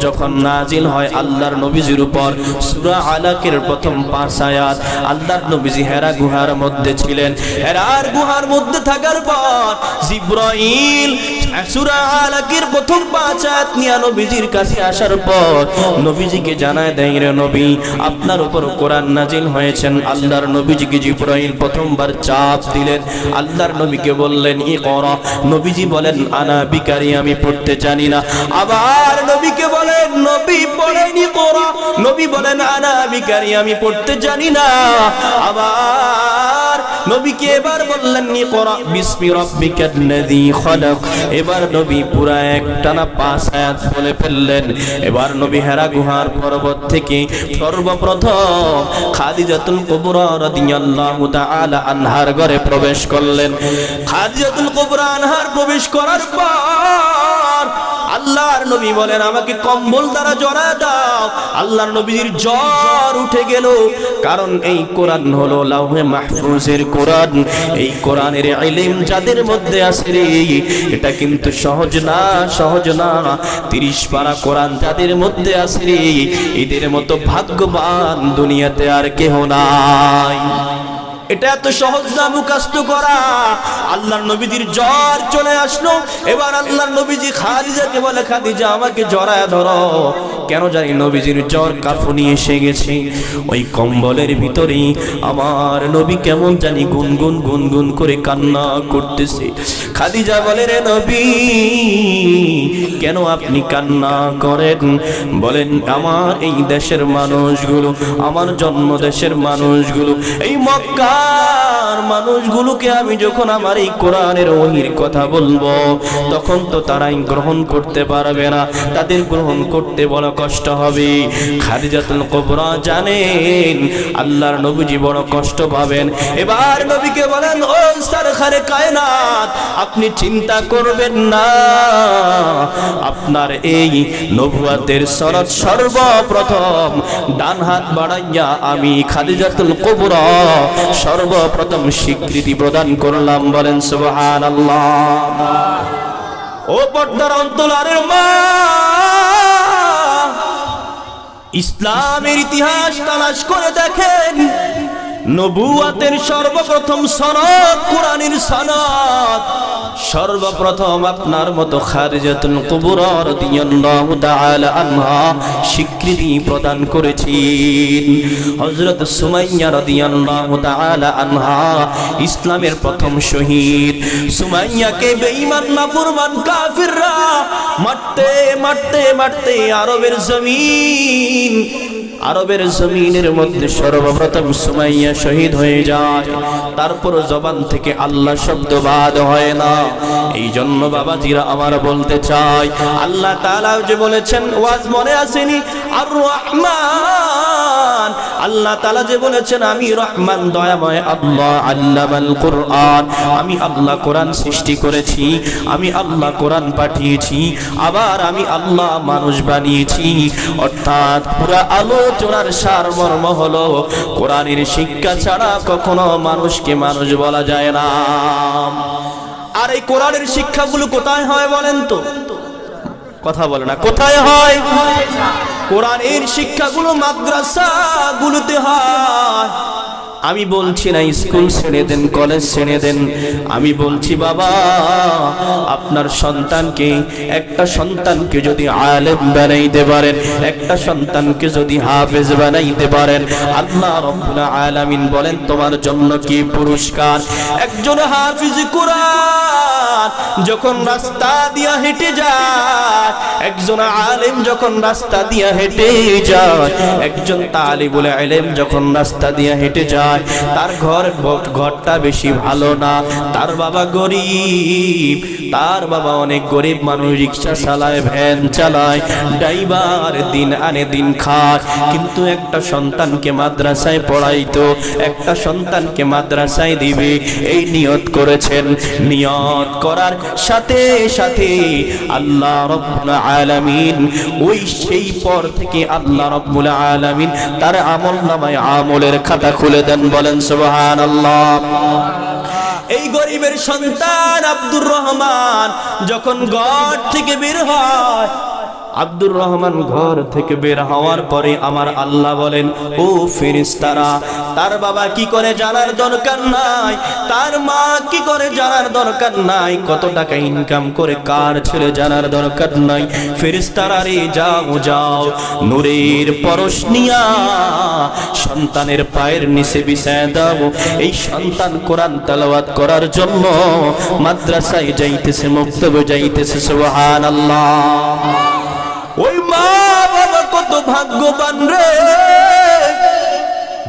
যখন নাজিল হয় আল্লাহর নবীজির উপর, সূরা আলাকের প্রথম 5 আয়াত, আল্লাহর নবীজি হেরা গুহার মধ্যে ছিলেন। হেরার গুহার মধ্যে থাকার পর জিবরাইল সূরা আলাকের প্রথম 5 আয়াত নিয়ে নবীজির কাছে আসার পর নবীজিকে জানায় দেয়, রে নবী, আপনার উপর কোরআন নাজিল হয়েছেন। আল্লাহর নবীজিকে জিবরাইল প্রথমবার চাপ দিলেন, আল্লাহর নবীকে বললেন ইকরা। নবীজি বলেন আনা বিকারি, আমি পড়তে জানি না। আবার নবীকে বলেন নবী পড়েন ইকরা, নবী বলেন আনা বিকারি, আমি পড়তে জানি না। আবার নবীকে এবার বললেন ইকরা বিসমি রাব্বিকাল্লাযী খালাক। এবার নবী পুরা একটানা 5 আয়াত বলে ফেললেন। এবার নবী হেরা গুহার পর্বত থেকে সর্বপ্রথম খাদিজাতুল কুবরা রাদিয়াল্লাহু তাআলা আনহার ঘরে প্রবেশ করলেন। খাদিজাতুল কুবরা আনহার প্রবেশ করার পর আল্লাহর নবী বলেন আমাকে কম্বল দ্বারা জড়ায় দাও। আল্লাহর নবীর জ্বর উঠে গেল, কারণ এই কোরআন হলো লাউহে মাহফুজের কোরআন। এই কোরআনের ইলম যাদের মধ্যে আছে রে, এটা কিন্তু সহজ না, সহজ না। 30 পারা কোরআন যাদের মধ্যে আছে রে, এদের মতো ভাগ্যবান দুনিয়াতে আর কেহ নাই। এটা এত সহজ না মুখস্থ করা। আল্লাহর নবীজির জ্বর চলে আসলো। এবার আল্লাহর নবীজি খাদিজাকে বলে খাদিজা আমাকে জড়ায় ধরো। কেন জানি নবীজির জ্বর কাঁপুনি এসে গেছে। ওই কম্বলের ভিতরেই আমার নবী কেমন জানি গুনগুন গুনগুন করে কান্না করতেছে। খাদিজা বলে রে নবী, কেন আপনি কান্না করেন? বলেন আমার এই দেশের মানুষগুলো, আমার জন্ম দেশের মানুষগুলো, এই মক্কা মানুষগুলোকে আমি যখন আমার এই কোরআনের ওহির কথা বলবো, তখন তো তারাই গ্রহণ করতে পারবে না, তাদের গ্রহণ করতে বড় কষ্ট হবে। খাদিজাতুল কুবরা জানেন আল্লাহর নবীজি বড় কষ্ট পাবেন। এবার নবীকে বলেন ও সরকারে কায়নাত, আপনি চিন্তা করবেন না, আপনার এই নবুয়তের শরত সর্বপ্রথম ডান হাত বাড়াইয়া আমি খাদিজাতুল কুবরা সর্বপ্রথম স্বীকৃতি প্রদান করলাম। বলেন সুবহানাল্লাহ। ও পর্দার অন্তরালের মা, ইসলামের ইতিহাস তালাশ করে দেখেন, নবুয়তের সর্বপ্রথম সনদ কোরআনের সনদ সর্বপ্রথম আপনার মতো খাদিজাতুল কুবরা রাদিয়াল্লাহু তাআলা আনহা স্বীকৃতি প্রদান করেছেন। হযরত সুমাইয়া রাদিয়াল্লাহু তাআলা আনহা ইসলামের প্রথম শহীদ। সুমাইয়াকে বেঈমান নাফরমান কাফিররা মারতে মারতে মারতে আরবের জমিনের মধ্যে সর্বপ্রথম সুমাইয়া শহীদ হয়ে যায়। তারপর জবান থেকে আল্লাহ শব্দ বাদ হয় না। এই জন্য বাবাজিরা আমার বলতে চাই, আল্লাহ তাআলা যে বলেছেন, ওয়াজ মনে আসেনি, আর রহমান, আল্লাহ তাআলা যে বলেছেন আমি রহমান দয়াময় আল্লাহ, আল্লামাল কুরআন, আমি আল্লাহ কোরআন সৃষ্টি করেছি, আমি আল্লাহ কোরআন পাঠিয়েছি, আবার আমি আল্লাহ মানুষ বানিয়েছি। অর্থাৎ পুরা আলোচনার সারমর্ম হলো কোরআনের শিক্ষা ছাড়া কখনো মানুষকে মানুষ বলা যায় না। আর এই কোরআনের শিক্ষাগুলো কোথায় হয় বলেন তো? কথা বলে না, কোথায় হয়? কোরআনের শিক্ষাগুলো মাদ্রাসাগুলোতে হয়। আমি বলছি না স্কুল ছেড়ে দেন, কলেজ ছেড়ে দেন। আমি বলছি বাবা, আপনার সন্তানকে, একটা সন্তানকে যদি আলেম বানাইতে পারেন, একটা সন্তানকে যদি হাফেজ বানাইতে পারেন, আল্লাহ রাব্বুল আলামিন বলেন তোমার জন্য কি পুরস্কার। একজন হাফিজ কোরআন যখন রাস্তা দিয়া হেঁটে যায়, একজন আলেম যখন রাস্তা দিয়া হেঁটে যায়, একজন তালিবুল ইলম যখন রাস্তা দিয়া হেঁটে যায়, যায়, তার ঘরটা বেশি ভালো না, তার বাবা গরিব, তার বাবা অনেক গরিব মানুষ, রিক্সা চালায়, ভ্যান চালায়, ড্রাইভার, দিন আনে দিন খায়, কিন্তু একটা সন্তানকে মাদ্রাসায় পড়াইতো, একটা সন্তানকে মাদ্রাসায় দিবে, এই নিয়ত করেছেন। নিয়ত করার সাথে সাথে আল্লাহ রাব্বুল আলামিন ওই সেই পর থেকে আল্লাহ রাব্বুল আলামিন তার আমলনামায় আমলের খাতা খুলে দেন। বলেন সুবহানাল্লাহ। এই গরিবের সন্তান আব্দুর রহমান যখন ঘর থেকে বের হয়, আব্দুর রহমান ঘর থেকে বের হওয়ার পরে আমার আল্লাহ বলেন, ও ফেরেশতারা, তার বাবা কি করে জানার দরকার নাই, তার মা কি করে জানার দরকার নাই, কত টাকা ইনকাম করে কার ছেলে জানার দরকার নাই। ফেরেশতারা রে, যাও যাও, নূরের পরশ নিয়া সন্তানের পায়ের নিচে বিছায় দাও। এই সন্তান কোরআন তেলাওয়াত করার জন্য মাদ্রাসায় যাইতেছে, মক্তবে যাইতেছে। সুবহানাল্লাহ। ওই মা বাবা কত ভাগ্যবান রে,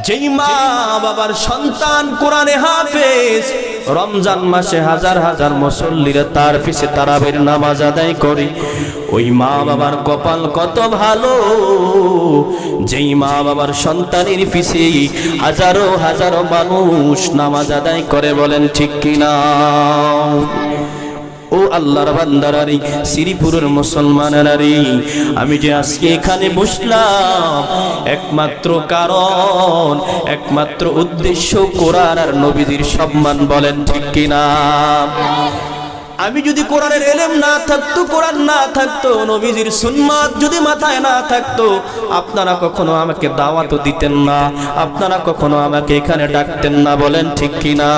যেই মা বাবার সন্তান কোরআনে হাফেজ, রমজান মাসে হাজার হাজার মুসল্লিরা তার পিছে তারাবির নামাজ আদায় করে। ওই মা বাবার কপাল কত ভালো, যেই মা বাবার সন্তানের পিছে হাজারো হাজারো মানুষ নামাজ আদায় করে। বলেন ঠিক কিনা? ও আল্লাহর বান্দারারি, শ্রীপুরের মুসলমানেরারি, আমি যে আজকে এখানে বসলাম একমাত্র কারণ, একমাত্র উদ্দেশ্য কোরআন আর নবীজির সম্মান। বলেন ঠিক কিনা? আমি যদি কোরআনের ইলম না থাকতো, কোরআন না থাকতো, নবীজির সুন্নাত যদি মাথায় না থাকতো, আপনারা কখনো আমাকে দাওয়াত দিতেন না, আপনারা কখনো আমাকে এখানে ডাকতেন না। বলেন ঠিক কিনা?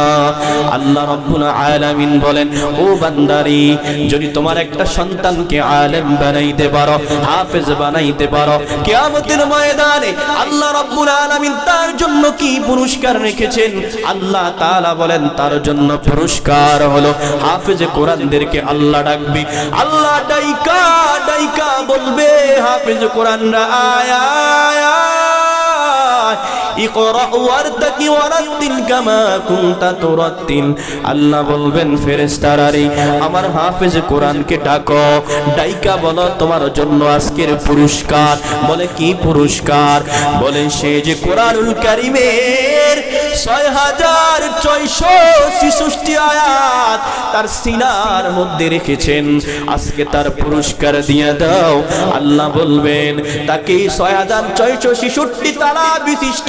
আল্লাহ রাব্বুল আলামিন বলেন, ও বান্দারি, যদি তোমার একটা সন্তানকে আলেম বানাইতে পারো, হাফেজ বানাইতে পারো, কিয়ামতের ময়দানে আল্লাহ রাব্বুল আলামিন তার জন্য কি পুরস্কার রেখেছেন? আল্লাহ তাআলা বলেন, তার জন্য পুরস্কার হলো হাফেজ কোরআনদেরকে আল্লাহ ডাকবে। আল্লাহ ডাইকা ডাইকা বলবে, হাফেজ কোরআনরা আয়া আয়া, ইকরা ওয়ারতাকি ওয়ারাতিল কামা কুনতা তুরাতিল। আল্লাহ বলবেন, ফেরেশতারা রে, আমার হাফেজ কোরআনকে ডাকো, ডাইকা বলো তোমার জন্য আজকের পুরস্কার। বলে কি পুরস্কার? বলে সে যে কোরআনুল কারীমের ৬৬৬৬ আয়াত তার সিনার মধ্যে রেখেছেন, আজকে তার পুরস্কার দিয়ে দাও। আল্লাহ বলবেন, তাকে ৬৬৬৬ তালা বিশিষ্ট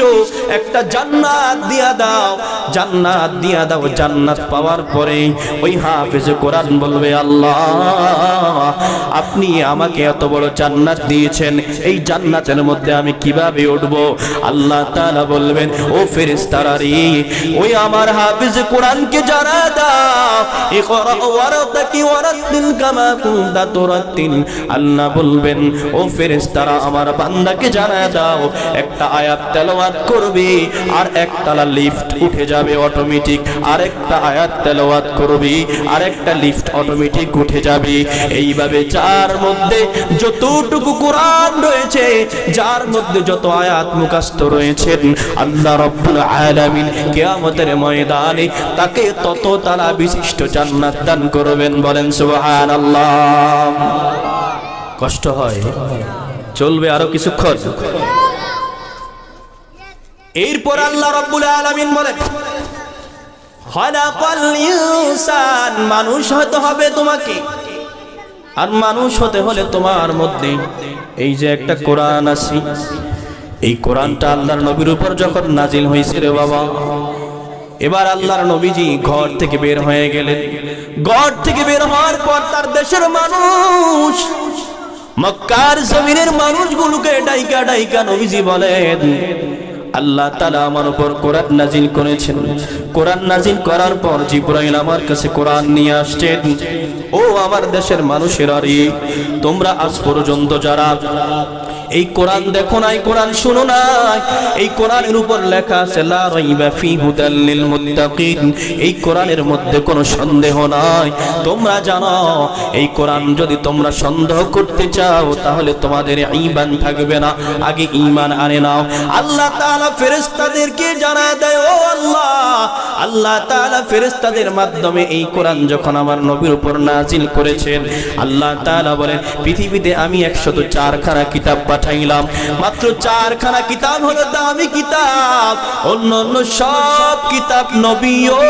একটা জান্নাত দিয়া দাও, জান্নাত দিয়া দাও। জান্নাত পাওয়ার পরে ওই হাফেজ কোরআন বলবে, আল্লাহ আপনি আমাকে এত বড় জান্নাত দিয়েছেন, এই জান্নাতের মধ্যে আমি কিভাবে উঠব? আল্লাহ তাআলা বলবেন, ও ফেরেশতারা রে, ওই আমার হাফেজ কোরআনকে জানা দাও, ইকরা ওয়ারতাকি ওয়ারাতিল কামা কুনতা তুরাতিল। আল্লাহ বলবেন, ও ফেরেশতারা, আমার বান্দাকে জানা দাও, একটা আয়াত তেলাওয়াত করবে আর একতলা লিফট উঠে যাবে অটোমেটিক, আর একটা আয়াত তেলাওয়াত করবে আর একটা লিফট অটোমেটিক উঠে যাবে। এইভাবে যার মধ্যে যতটুকু কোরআন রয়েছে, যার মধ্যে যত আয়াত মুখস্থ রয়েছে, আল্লাহ রাব্বুল আলামিন কিয়ামতের ময়দানে তাকে তত তালা বিশিষ্ট জান্নাত দান করবেন। বলেন সুবহানাল্লাহ। কষ্ট হয়, চলবে আরো কিছুক্ষণ। এরপর আল্লাহ রাব্বুল আলামিন বলেন, খালাকাল ইনসান, মানুষ হতে হবে তোমাকে, আর মানুষ হতে হলে তোমার মধ্যে এই যে একটা কোরআন আছে, এই কোরআনটা আল্লাহর নবীর উপর যখন নাজিল হয়েছে রে বাবা, এবার আল্লাহর নবীজি ঘর থেকে বের হয়ে গেলেন। ঘর থেকে বের হওয়ার পর তার দেশের মানুষ, মক্কার জমিনের মানুষগুলোকে ডাইকা ডাইকা নবীজি বলেন, আল্লাহ তাআলা আমার উপর কোরআন নাজিল করেছেন। কোরআন নাজিল করার পর জিবরাইল আমার কাছে কোরআন নিয়ে আসছেন। ও আমার দেশের মানুষেরা রে, তোমরা আজ পর্যন্ত যারা এই কোরআন দেখো না, এই কোরআন শুনো না, এই কোরআনের উপর লেখা আছে লা রাইবা ফি হুদাল লিল মুত্তাকিন। এই কোরআনের মধ্যে কোনো সন্দেহ নাই। তোমরা জানো এই কোরআন যদি তোমরা সন্দেহ করতে চাও তাহলে তোমাদের ঈমান থাকবে না, আগে ঈমান আনে নাও। আল্লাহ তাআলা ফেরেশতাদেরকে জানায় দেয়, ও আল্লাহ, আল্লাহ তাআলা ফেরেশতাদের মাধ্যমে এই কোরআন যখন আমার নবীর উপর নাজিল করেছেন, আল্লাহ তাআলা বলেন পৃথিবীতে আমি 104 খানা কিতাব পাঠাইলাম, মাত্র 4 খানা কিতাব হলো দামি কিতাব, অন্যান্য সব কিতাব নবীও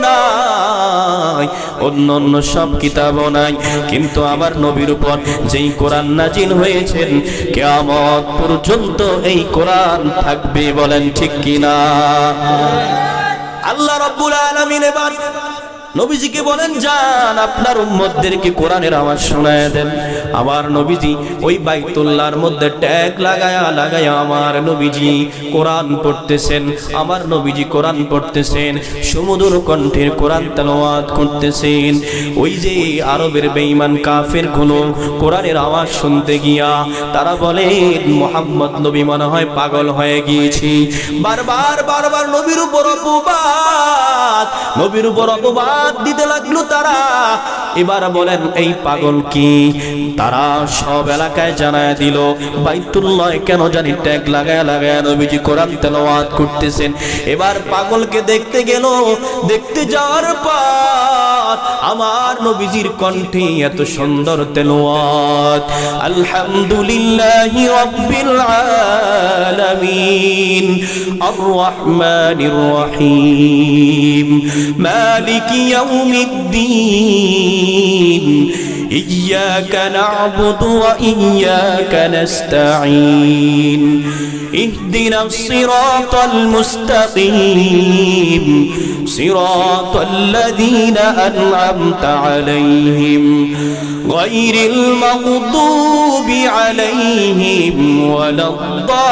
নাই, অন্যান্য সব কিতাবও নাই। কিন্তু আমার নবীর উপর যেই কোরআন নাজিল হয়েছেন কিয়ামত পর্যন্ত এই কোরআন থাকবে, বলেন ঠিক কিনা? আল্লাহ রাব্বুল আলামিন এবার নবীজিকে বলেন, যান আপনার উম্মতদেরকে কোরআনের আওয়াজ শোনায় দেন। আমার নবীজি ওই বাইতুল্লাহর মধ্যে ট্যাগ লাগায়া আমার নবীজি কোরআন পড়তেছেন, আমার নবীজি কোরআন পড়তেছেন, সুমধুর কণ্ঠের কোরআন তেলাওয়াত করতেছেন। ওই যে আরবের বেঈমান কাফের গুলো কোরআনের আওয়াজ শুনতে গিয়া তারা বলেন মুহাম্মদ নবী মনে হয় পাগল হয়ে গিয়েছি। বারবার নবীর উপর অপবাদ, নবীর উপর অপবাদ দিতে লাগলো তারা। এবার বলেন এই পাগল কি? তারা সব এলাকায় জানায় দিল বাইতুল্লাহ কেন জানি ট্যাগ লাগায় নবীজি কোরআন তেলাওয়াত করতেছেন। এবার পাগলকে দেখতে গেল, দেখতে যাওয়ার পর আমার নবীজির কণ্ঠে এত সুন্দর তেলাওয়াত, আলহামদুলিল্লাহি রাব্বিল আলামিন আর রহমানির রহিম মালিকি ইয়াউমিদ্দিন ইয়্যাকা না'বুদু ওয়া ইয়্যাকা নাস্তাঈন ইহদিনাস সিরাতাল মুস্তাকিম সিরাতাল লাযীনা আন'আমতা আলাইহিম গায়রিল মাগদুবি আলাইহিম ওয়ালাদ-দাল্লিন।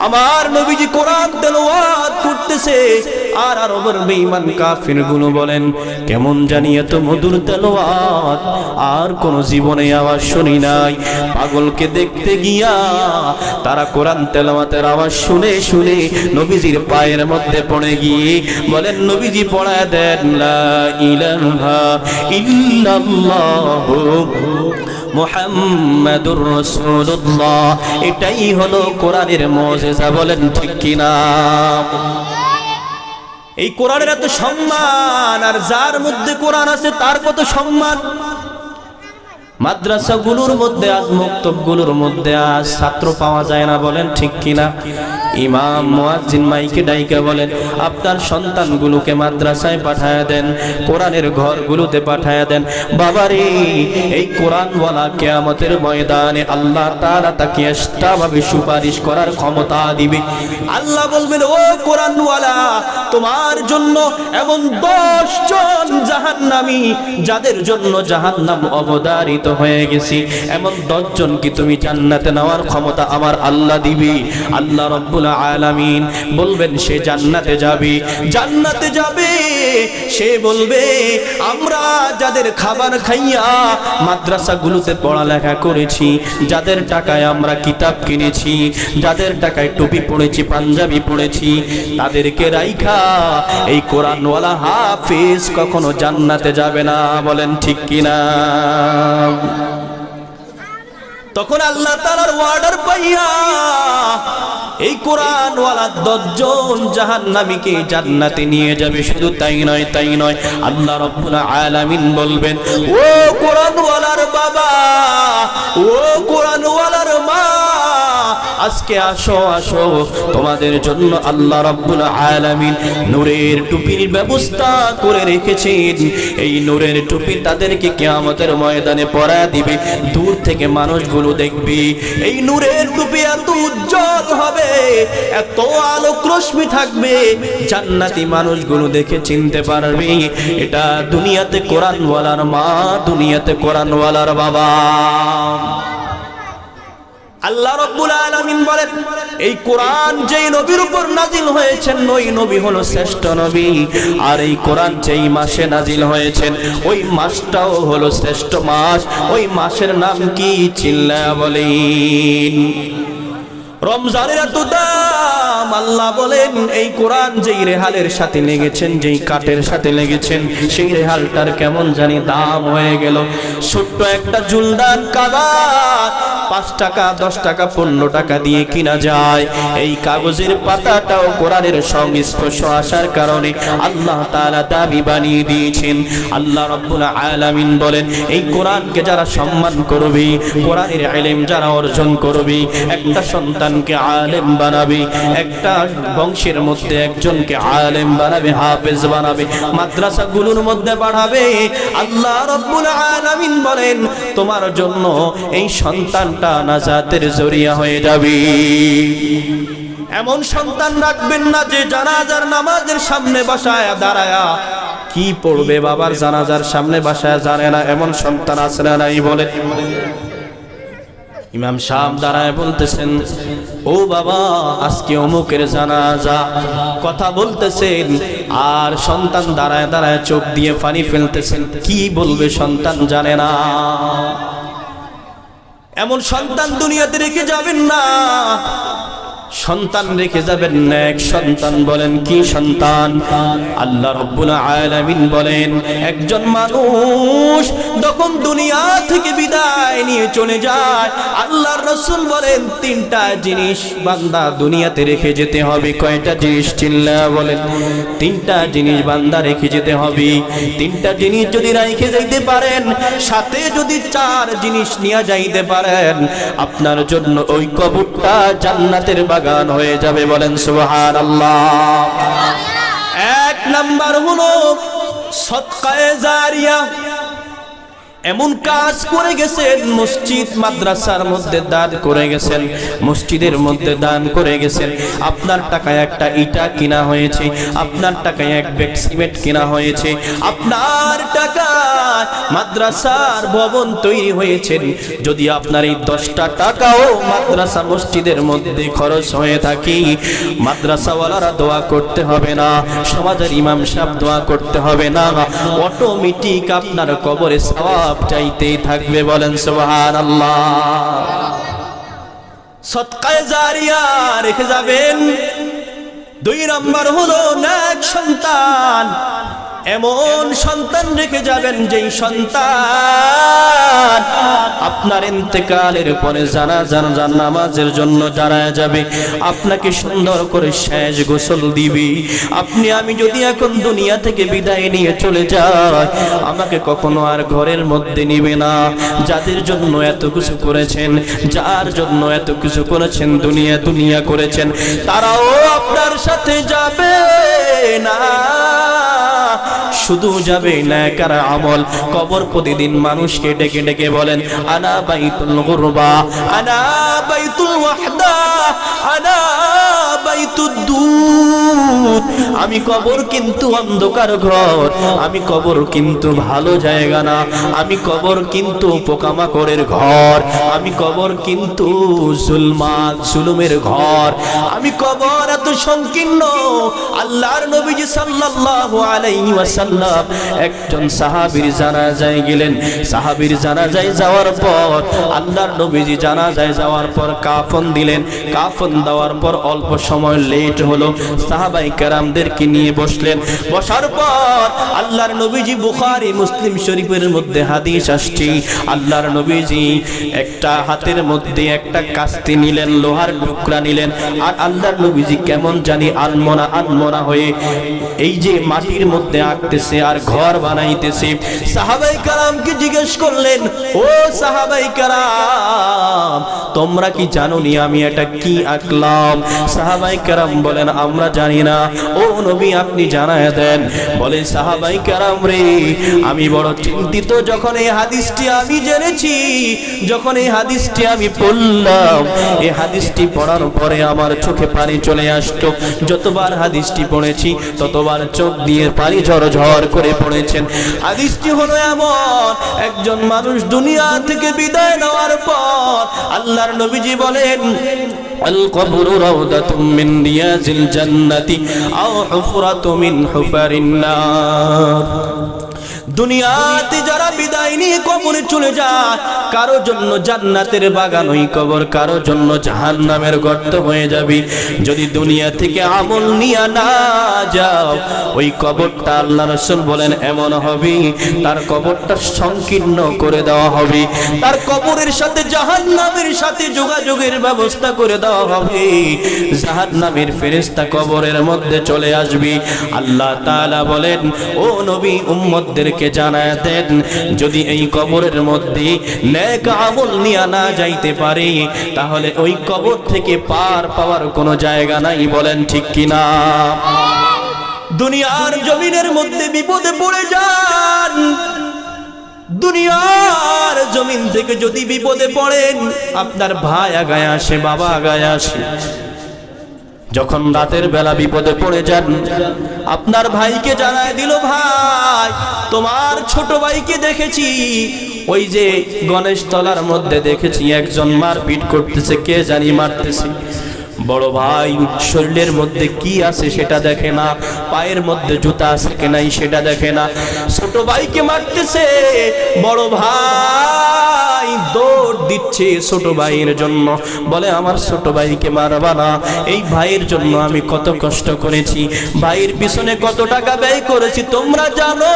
আমার নবীজি কোরআন তেলাওয়াত করতেছে আর আরবের বেঈমান কাফিরগুলো বলেন কেমন জানি এত মধুর তেলাওয়াত আর কোন জীবনে আওয়াজ শুনি নাই। পাগলকে দেখতে গিয়া তারা কোরআন তেলাওয়াতের আওয়াজ শুনে শুনে নবীজির পায়ের মধ্যে পড়ে গিয়ে বলেন নবীজি পড়ায় দেন লা ইলাহা ইল্লাল্লাহু মুহাম্মাদুর রাসূলুল্লাহ। এটাই হলো কোরআনের মুজিজা, বলেন ঠিক কিনা? এই কোরআনের এত সম্মান, আর যার মধ্যে কোরআন আছে তার কত সম্মান। মাদ্রাসাগুলোর মধ্যে আজ, মক্তবগুলোর মধ্যে আজ ছাত্র পাওয়া যায় না, বলেন ঠিক কিনা? ইমাম মুয়াজ্জিন মাইকে ডাইকা বলেন আপনার সন্তানগুলোকে মাদ্রাসায় পাঠায়া দেন, কোরআনের ঘরগুলোতে পাঠায়া দেন। বাবারে এই কোরআনওয়ালা কিয়ামতের ময়দানে আল্লাহ তাআলা তাকে এক্সট্রাভাবে সুপারিশ করার ক্ষমতা দিবে। আল্লাহ বলবেন ও কোরআনওয়ালা, তোমার জন্য এমন 10 জন জাহান্নামী যাদের জন্য জাহান্নাম অবধারিত হয়ে গেছে, এমন 10 জন কি তুমি জান্নাতে নেওয়ার ক্ষমতা আমার আল্লাহ দিবে। আল্লাহ রাব্বুল আলামিন বলবেন সে জান্নাতে যাবে, জান্নাতে যাবে। সে বলবে আমরা যাদের খাবার খাইয়া মাদ্রাসাগুলোতে পড়ালেখা করেছি, যাদের টাকায় আমরা কিতাব কিনেছি, যাদের টাকায় টুপি পড়েছি, পাঞ্জাবি পড়েছি, তাদেরকে রাইখা এই কোরআনওয়ালা হাফেজ কখনো জান্নাতে যাবে না, বলেন ঠিক কিনা? তখন আল্লাহ তাআলার ওয়ার্ডার পাইয়া এই কোরআনওয়ালা 10 জন জাহান্নামীকে জান্নাতে নিয়ে যাবে। শুধু তাই নয়, আল্লাহ রাব্বুল আলামিন বলবেন ও কোরআনওয়ালার বাবা, ও কোরআনওয়ালার মা, আজকে আসো তোমাদের জন্য আল্লাহ রাব্বুল আলামিন নূরের টুপির ব্যবস্থা করে রেখেছেন। এই নূরের টুপি তাদেরকে কিয়ামতের ময়দানে পরায় দিবে। দূর থেকে মানুষগুলো দেখবে এই নূরের টুপি এত উজ্জ্বল হবে, এত আলোক রশ্মি থাকবে, জান্নাতি মানুষগুলো দেখে চিনতে পারবে এটা দুনিয়াতে কোরআনওয়ালার মা, দুনিয়াতে কোরআনওয়ালার বাবা। আল্লাহ রাব্বুল আলামিন বলেন এই কোরআন যেই নবীর উপর নাজিল হয়েছেন ওই নবী হলো শ্রেষ্ঠ নবী, আর এই কোরআন যেই মাসে নাজিল হয়েছেন ওই মাসটাও হলো শ্রেষ্ঠ মাস। ওই মাসের নাম কি? চিল্লায়া বলেন। রমজানের এত দাম, আল্লাহ বলেন এই কোরআন যেই রেহালের সাথে লেগেছেন, যেই কাঠের সাথে লেগেছেন, সেই রেহালটার কেমন জানি দাম হয়ে গেল। ছোট্ট একটা জুলদান কাগজ 5 টাকা 10 টাকা 15 টাকা দিয়ে কিনা যায়। এই কাগজের পাতাটাও কোরআনের সংস্পর্শ আসার কারণে আল্লাহ তাআলা দাবি বানিয়ে দিয়েছেন। আল্লাহ রাব্বুল আলামিন বলেন এই কোরআনকে যারা সম্মান করবে, কোরআনের ইলম যারা অর্জন করবে, একটা সন্তানকে আলেম বানাবে, একটা বংশের মধ্যে একজনকে আলেম বানাবে, হাফেজ বানাবে, মাদ্রাসাগুলোর মধ্যে পড়াবে, আল্লাহ রাব্বুল আলামিন বলেন তোমার জন্য এই সন্তানটা নাজাতের জরিয়া হয়ে যাবে। এমন সন্তান রাখবেন না যে জানাজার নামাজের সামনে বসায়া দাঁড়ায়া কি পড়বে বাবার জানাজার সামনে বসায়া জানে না। এমন সন্তান আছে না নাই বলেন? ইমাম সাহেব দাঁড়ায় বলতেছেন ও বাবা আজকে অমুকের জানাজা, কথা বলতেছেন আর সন্তান দাঁড়ায় দাঁড়ায় চোখ দিয়ে পানি ফেলতেছেন, কি বলবে সন্তান জানে না। এমন সন্তান দুনিয়াতে রেখে যাবেন না, সন্তান রেখে যাবেন নেক সন্তান। বলেন কি সন্তান? আল্লাহ রাব্বুল আলামিন বলেন একজন মানুষ যখন দুনিয়া থেকে বিদায় নিয়ে চলে যায়, আল্লাহর রাসূল বলেন 3টা জিনিস বান্দা দুনিয়াতে রেখে যেতে হবে। কয়টা জিনিস? চিল্লা বলেন। 3টা জিনিস বান্দা রেখে যেতে হবে। 3টা জিনিস যদি রেখে যাইতে পারেন, সাথে যদি 4 জিনিস নিয়ে যাইতে পারেন, আপনার জন্য ওই কবরটা জান্নাতের বাগান হয়ে যাবে। বলেন সুবহানাল্লাহ। 1 নাম্বার হলো সদকায়ে জারিয়া। এমন কাজ করে গেছেন, মসজিদ মাদ্রাসার মধ্যে দান করে গেছেন, মসজিদের মধ্যে দান করে গেছেন। আপনার টাকায় একটা ইটা কিনা হয়েছে, আপনার টাকায় 1 ব্যাগ সিমেন্ট কিনা হয়েছে, আপনার টাকায় মাদ্রাসার ভবন তৈরি হয়েছে। যদি আপনার এই 10টা টাকাও মাদ্রাসা মসজিদের মধ্যে খরচ হয়ে থাকে, মাদ্রাসাওয়ালারা দোয়া করতে হবে না, সমাজের ইমাম সাহেব দোয়া করতে হবে না, অটোমেটিক আপনার কবরে সওয়াব চাইতেই থাকবে। বলেন সুবহানাল্লাহ। সদকায়ে জারিয়া রেখে যাবেন। 2 নাম্বার হলো নেক সন্তান। এমন সন্তান রেখে যাবেন যেই সন্তান আপনার ইন্তেকালের পরে জানাজা নামাজের জন্য দাঁড়ায় যাবে, আপনাকে সুন্দর করে শেষ গোসল দিবে। আপনি আমি যদি এখন দুনিয়া থেকে বিদায় নিয়ে চলে যাই, আমাকে কখনো আর ঘরের মধ্যে নিবে না। যাদের জন্য এত কিছু করেছেন, যার জন্য এত কিছু করেছেন, দুনিয়া দুনিয়া করেছেন, তারাও আপনার সাথে যাবে না। শুধু যাবে নেকার আমল। কবর প্রতিদিন মানুষকে ডেকে ডেকে বলেন আনা বাইতুল গুরবা, আনা বাইতুল ওয়াহদা, আনা বাইতুদ দুদ। আমি কবর কিন্তু অন্ধকার ঘর, আমি কবর কিন্তু ভালো জায়গা না, আমি কবর কিন্তু পোকামাকড়ের ঘর, আমি কবর কিন্তু জুলুমের ঘর, আমি কবর এত সংকীর্ণ। আল্লাহর নবীজি সাল্লাল্লাহু আলাইহি ওয়াসাল্লাম একজন সাহাবীর জানাজায় গেলেন। সাহাবীর জানাজায় যাওয়ার পর আল্লাহর নবীজি জানাজায় যাওয়ার পর কাফন দিলেন। কাফন দেওয়ার পর অল্প সময় লেট হলো, সাহাবায়ে কেরামদেরকে নিয়ে বসলেন। বসার পর আল্লাহর নবীজি, বুখারী মুসলিম শরীফের মধ্যে হাদিস আসছে, আল্লাহর নবীজি একটা হাতের মধ্যে একটা কাস্তি নিলেন, লোহার টুকরা নিলেন, আর আল্লাহর নবীজি কেমন জানি আনমনা হয়ে এই যে মাটির মধ্যে আঁকতেছে আর ঘর বানাইতেছে। সাহাবায়ে কেরামকে জিজ্ঞেস করলেন, ও সাহাবায়ে কেরাম তোমরা কি জানো নি আমি এটা কি আঁকলাম? সাহাবায়ে কেরাম বলেন আমরা জানি না। ও নবী আপনি জানায় দেন। বলে সাহাবায়ে কেরাম রে, আমি বড় চিন্তিত যখন এই হাদিসটি আমি জেনেছি, যখন এই হাদিসটি আমি পড়লাম, এই হাদিসটি পড়ার পরে আমার চোখে পানি চলে আসতো। যতবার হাদিসটি পড়েছি ততবার চোখ দিয়ে পানি ঝরঝর করে পড়েছেন। হাদিসটি হলো এমন, একজন মানুষ দুনিয়া থেকে বিদায় নেওয়ার পর আল্লাহর আল্লাহর নবীজি বলেন আল কবরু রাউদাতুম মিন রিয়াজিল জান্নাতি আও হুফরাতু মিন হুফারিন নার। দুনিয়াতে যারা বিদায় নিয়ে কবরে চলে যায়, কারো জন্য জান্নাতের বাগান ওই কবর, কারো জন্য জাহান্নামের গর্ত হয়ে যাবে। যদি দুনিয়া থেকে আমল নিয়ে না যাও, ওই কবরটা আল্লাহ রাসূল বলেন এমন হবে, তার কবরটা সংকীর্ণ করে দেওয়া হবে, তার কবরের সাথে জাহান্নামের সাথে যোগাযোগের ব্যবস্থা করে দেওয়া হবে। জাহান্নামের ফেরেশতা কবরের মধ্যে চলে আসবে। আল্লাহ তাআলা বলেন, ও নবী, উম্মতদেরকে জানায় দেন, যদি এই কবরের মধ্যে নেক আমল নিয়ে না যাইতে পারে, তাহলে ওই কবর থেকে পার পাওয়ার কোনো জায়গা নাই। বলেন ঠিক কিনা? দুনিয়ার জমিনের মধ্যে বিপদে পড়ে যান, দুনিয়ার জমিন থেকে যদি বিপদে পড়েন, আপনার ভাই আগায় আসে, বাবা আগায় আসে। যখন রাতের বেলা বিপদে পড়ে যান, আপনার ভাইকে জানায় দিল, ভাই তোমার ছোট ভাইকে দেখেছি, ওই যে গণেশ তলার মধ্যে দেখেছি একজন মারপিট করতেছে, কে জানি মারতেছে। বড় ভাই শরীরের মধ্যে কি আছে সেটা দেখে না, পায়ের মধ্যে জুতা আছে কি নাই সেটা দেখে না, ছোট ভাইকে মারতেছে। বড় ভাই দৌড় দিচ্ছে ছোট ভাইয়ের জন্য, বলে আমার ছোট ভাইকে মারবা না, এই ভাইয়ের জন্য আমি কত কষ্ট করেছি, ভাইয়ের পিছনে কত টাকা ব্যয় করেছি তোমরা জানো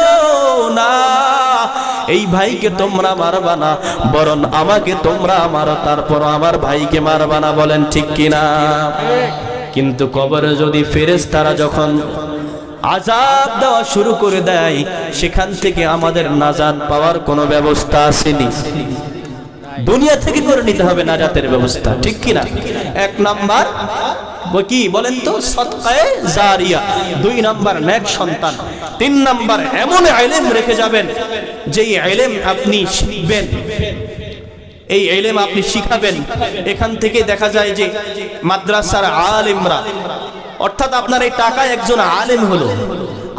না, এই ভাইকে তোমরা মারবা না, বরং আমাকে তোমরা মারো, তারপর আমার ভাইকে মারবা না। বলেন ঠিক কিনা? কিন্তু কবরে যদি ফেরেশতারা যখন আযাব দেওয়া শুরু করে দেয়, সেখান থেকে আমাদের নাজাত পাওয়ার কোনো ব্যবস্থা আসেনি। দুনিয়া থেকে করে নিতে হবে নাজাতের ব্যবস্থা, ঠিক কিনা? এক নাম্বার কি বলেন তো? সদকায়ে জারিয়া। দুই নাম্বার নেক সন্তান। তিন নাম্বার এমন ইলম রেখে যাবেন, যেই ইলম আপনি শিখবেন, এই ইলম আপনি শিখাবেন। এখান থেকে দেখা যায় যে মাদ্রাসার আলেমরা, অর্থাৎ আপনার এই টাকা একজন আলেম হলো,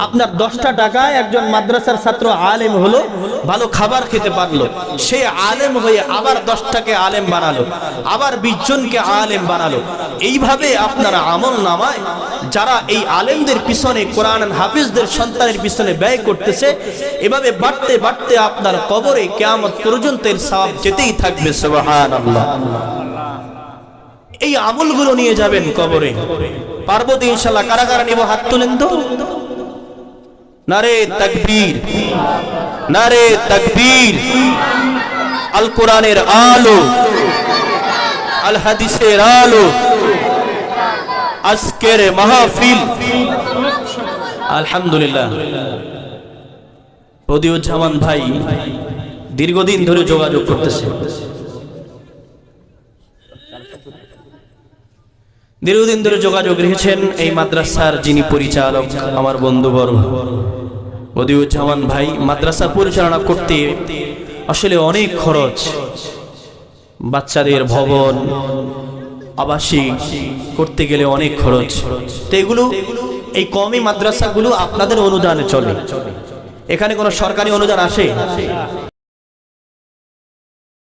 আপনার 10টা টাকায় একজন মাদ্রাসার ছাত্র আলেম হলো, ভালো খাবার খেতে পারলো, সে আলেম হয়ে আবার 10টাকে আলেম বানালো, আবার 20 জনকে আলেম বানালো। এইভাবে আপনার আমল নামায় যারা এই আলেমদের পিছনে, কোরআন হাফিজদের সন্তানের পিছনে ব্যয় করতেছে, এভাবে বাড়তে বাড়তে আপনার কবরে কিয়ামত পর্যন্ত এর সওয়াব যেতেই থাকবে। সুবহানাল্লাহ। এই আমলগুলো নিয়ে যাবেন কবরে। পারবো তো ইনশাআল্লাহ? কারা কারা নিব? হাত তুলেন তো। নারে তাকবীর, নারে তাকবীর। আল কোরআনের আলো, আল হাদিসের আলো, আজকের মাহফিল আলহামদুলিল্লাহ। বদিউজ্জামান ভাই দীর্ঘদিন ধরে যোগাযোগ করতেছে, দীর্ঘদিন ধরে যোগাযোগ রেখেছেন এই মাদ্রাসার যিনি পরিচালক, আমার বন্ধুবর্গ বদিউজ্জামান ভাই। মাদ্রাসা পরিচালনা করতে আসলে অনেক খরচ, বাচ্চাদের ভবন, আবাসিক করতে গেলে অনেক খরচ। তো এগুলো, এই কওমি মাদ্রাসাগুলো আপনাদের অনুদানে চলে, এখানে কোনো সরকারি অনুদান আসে?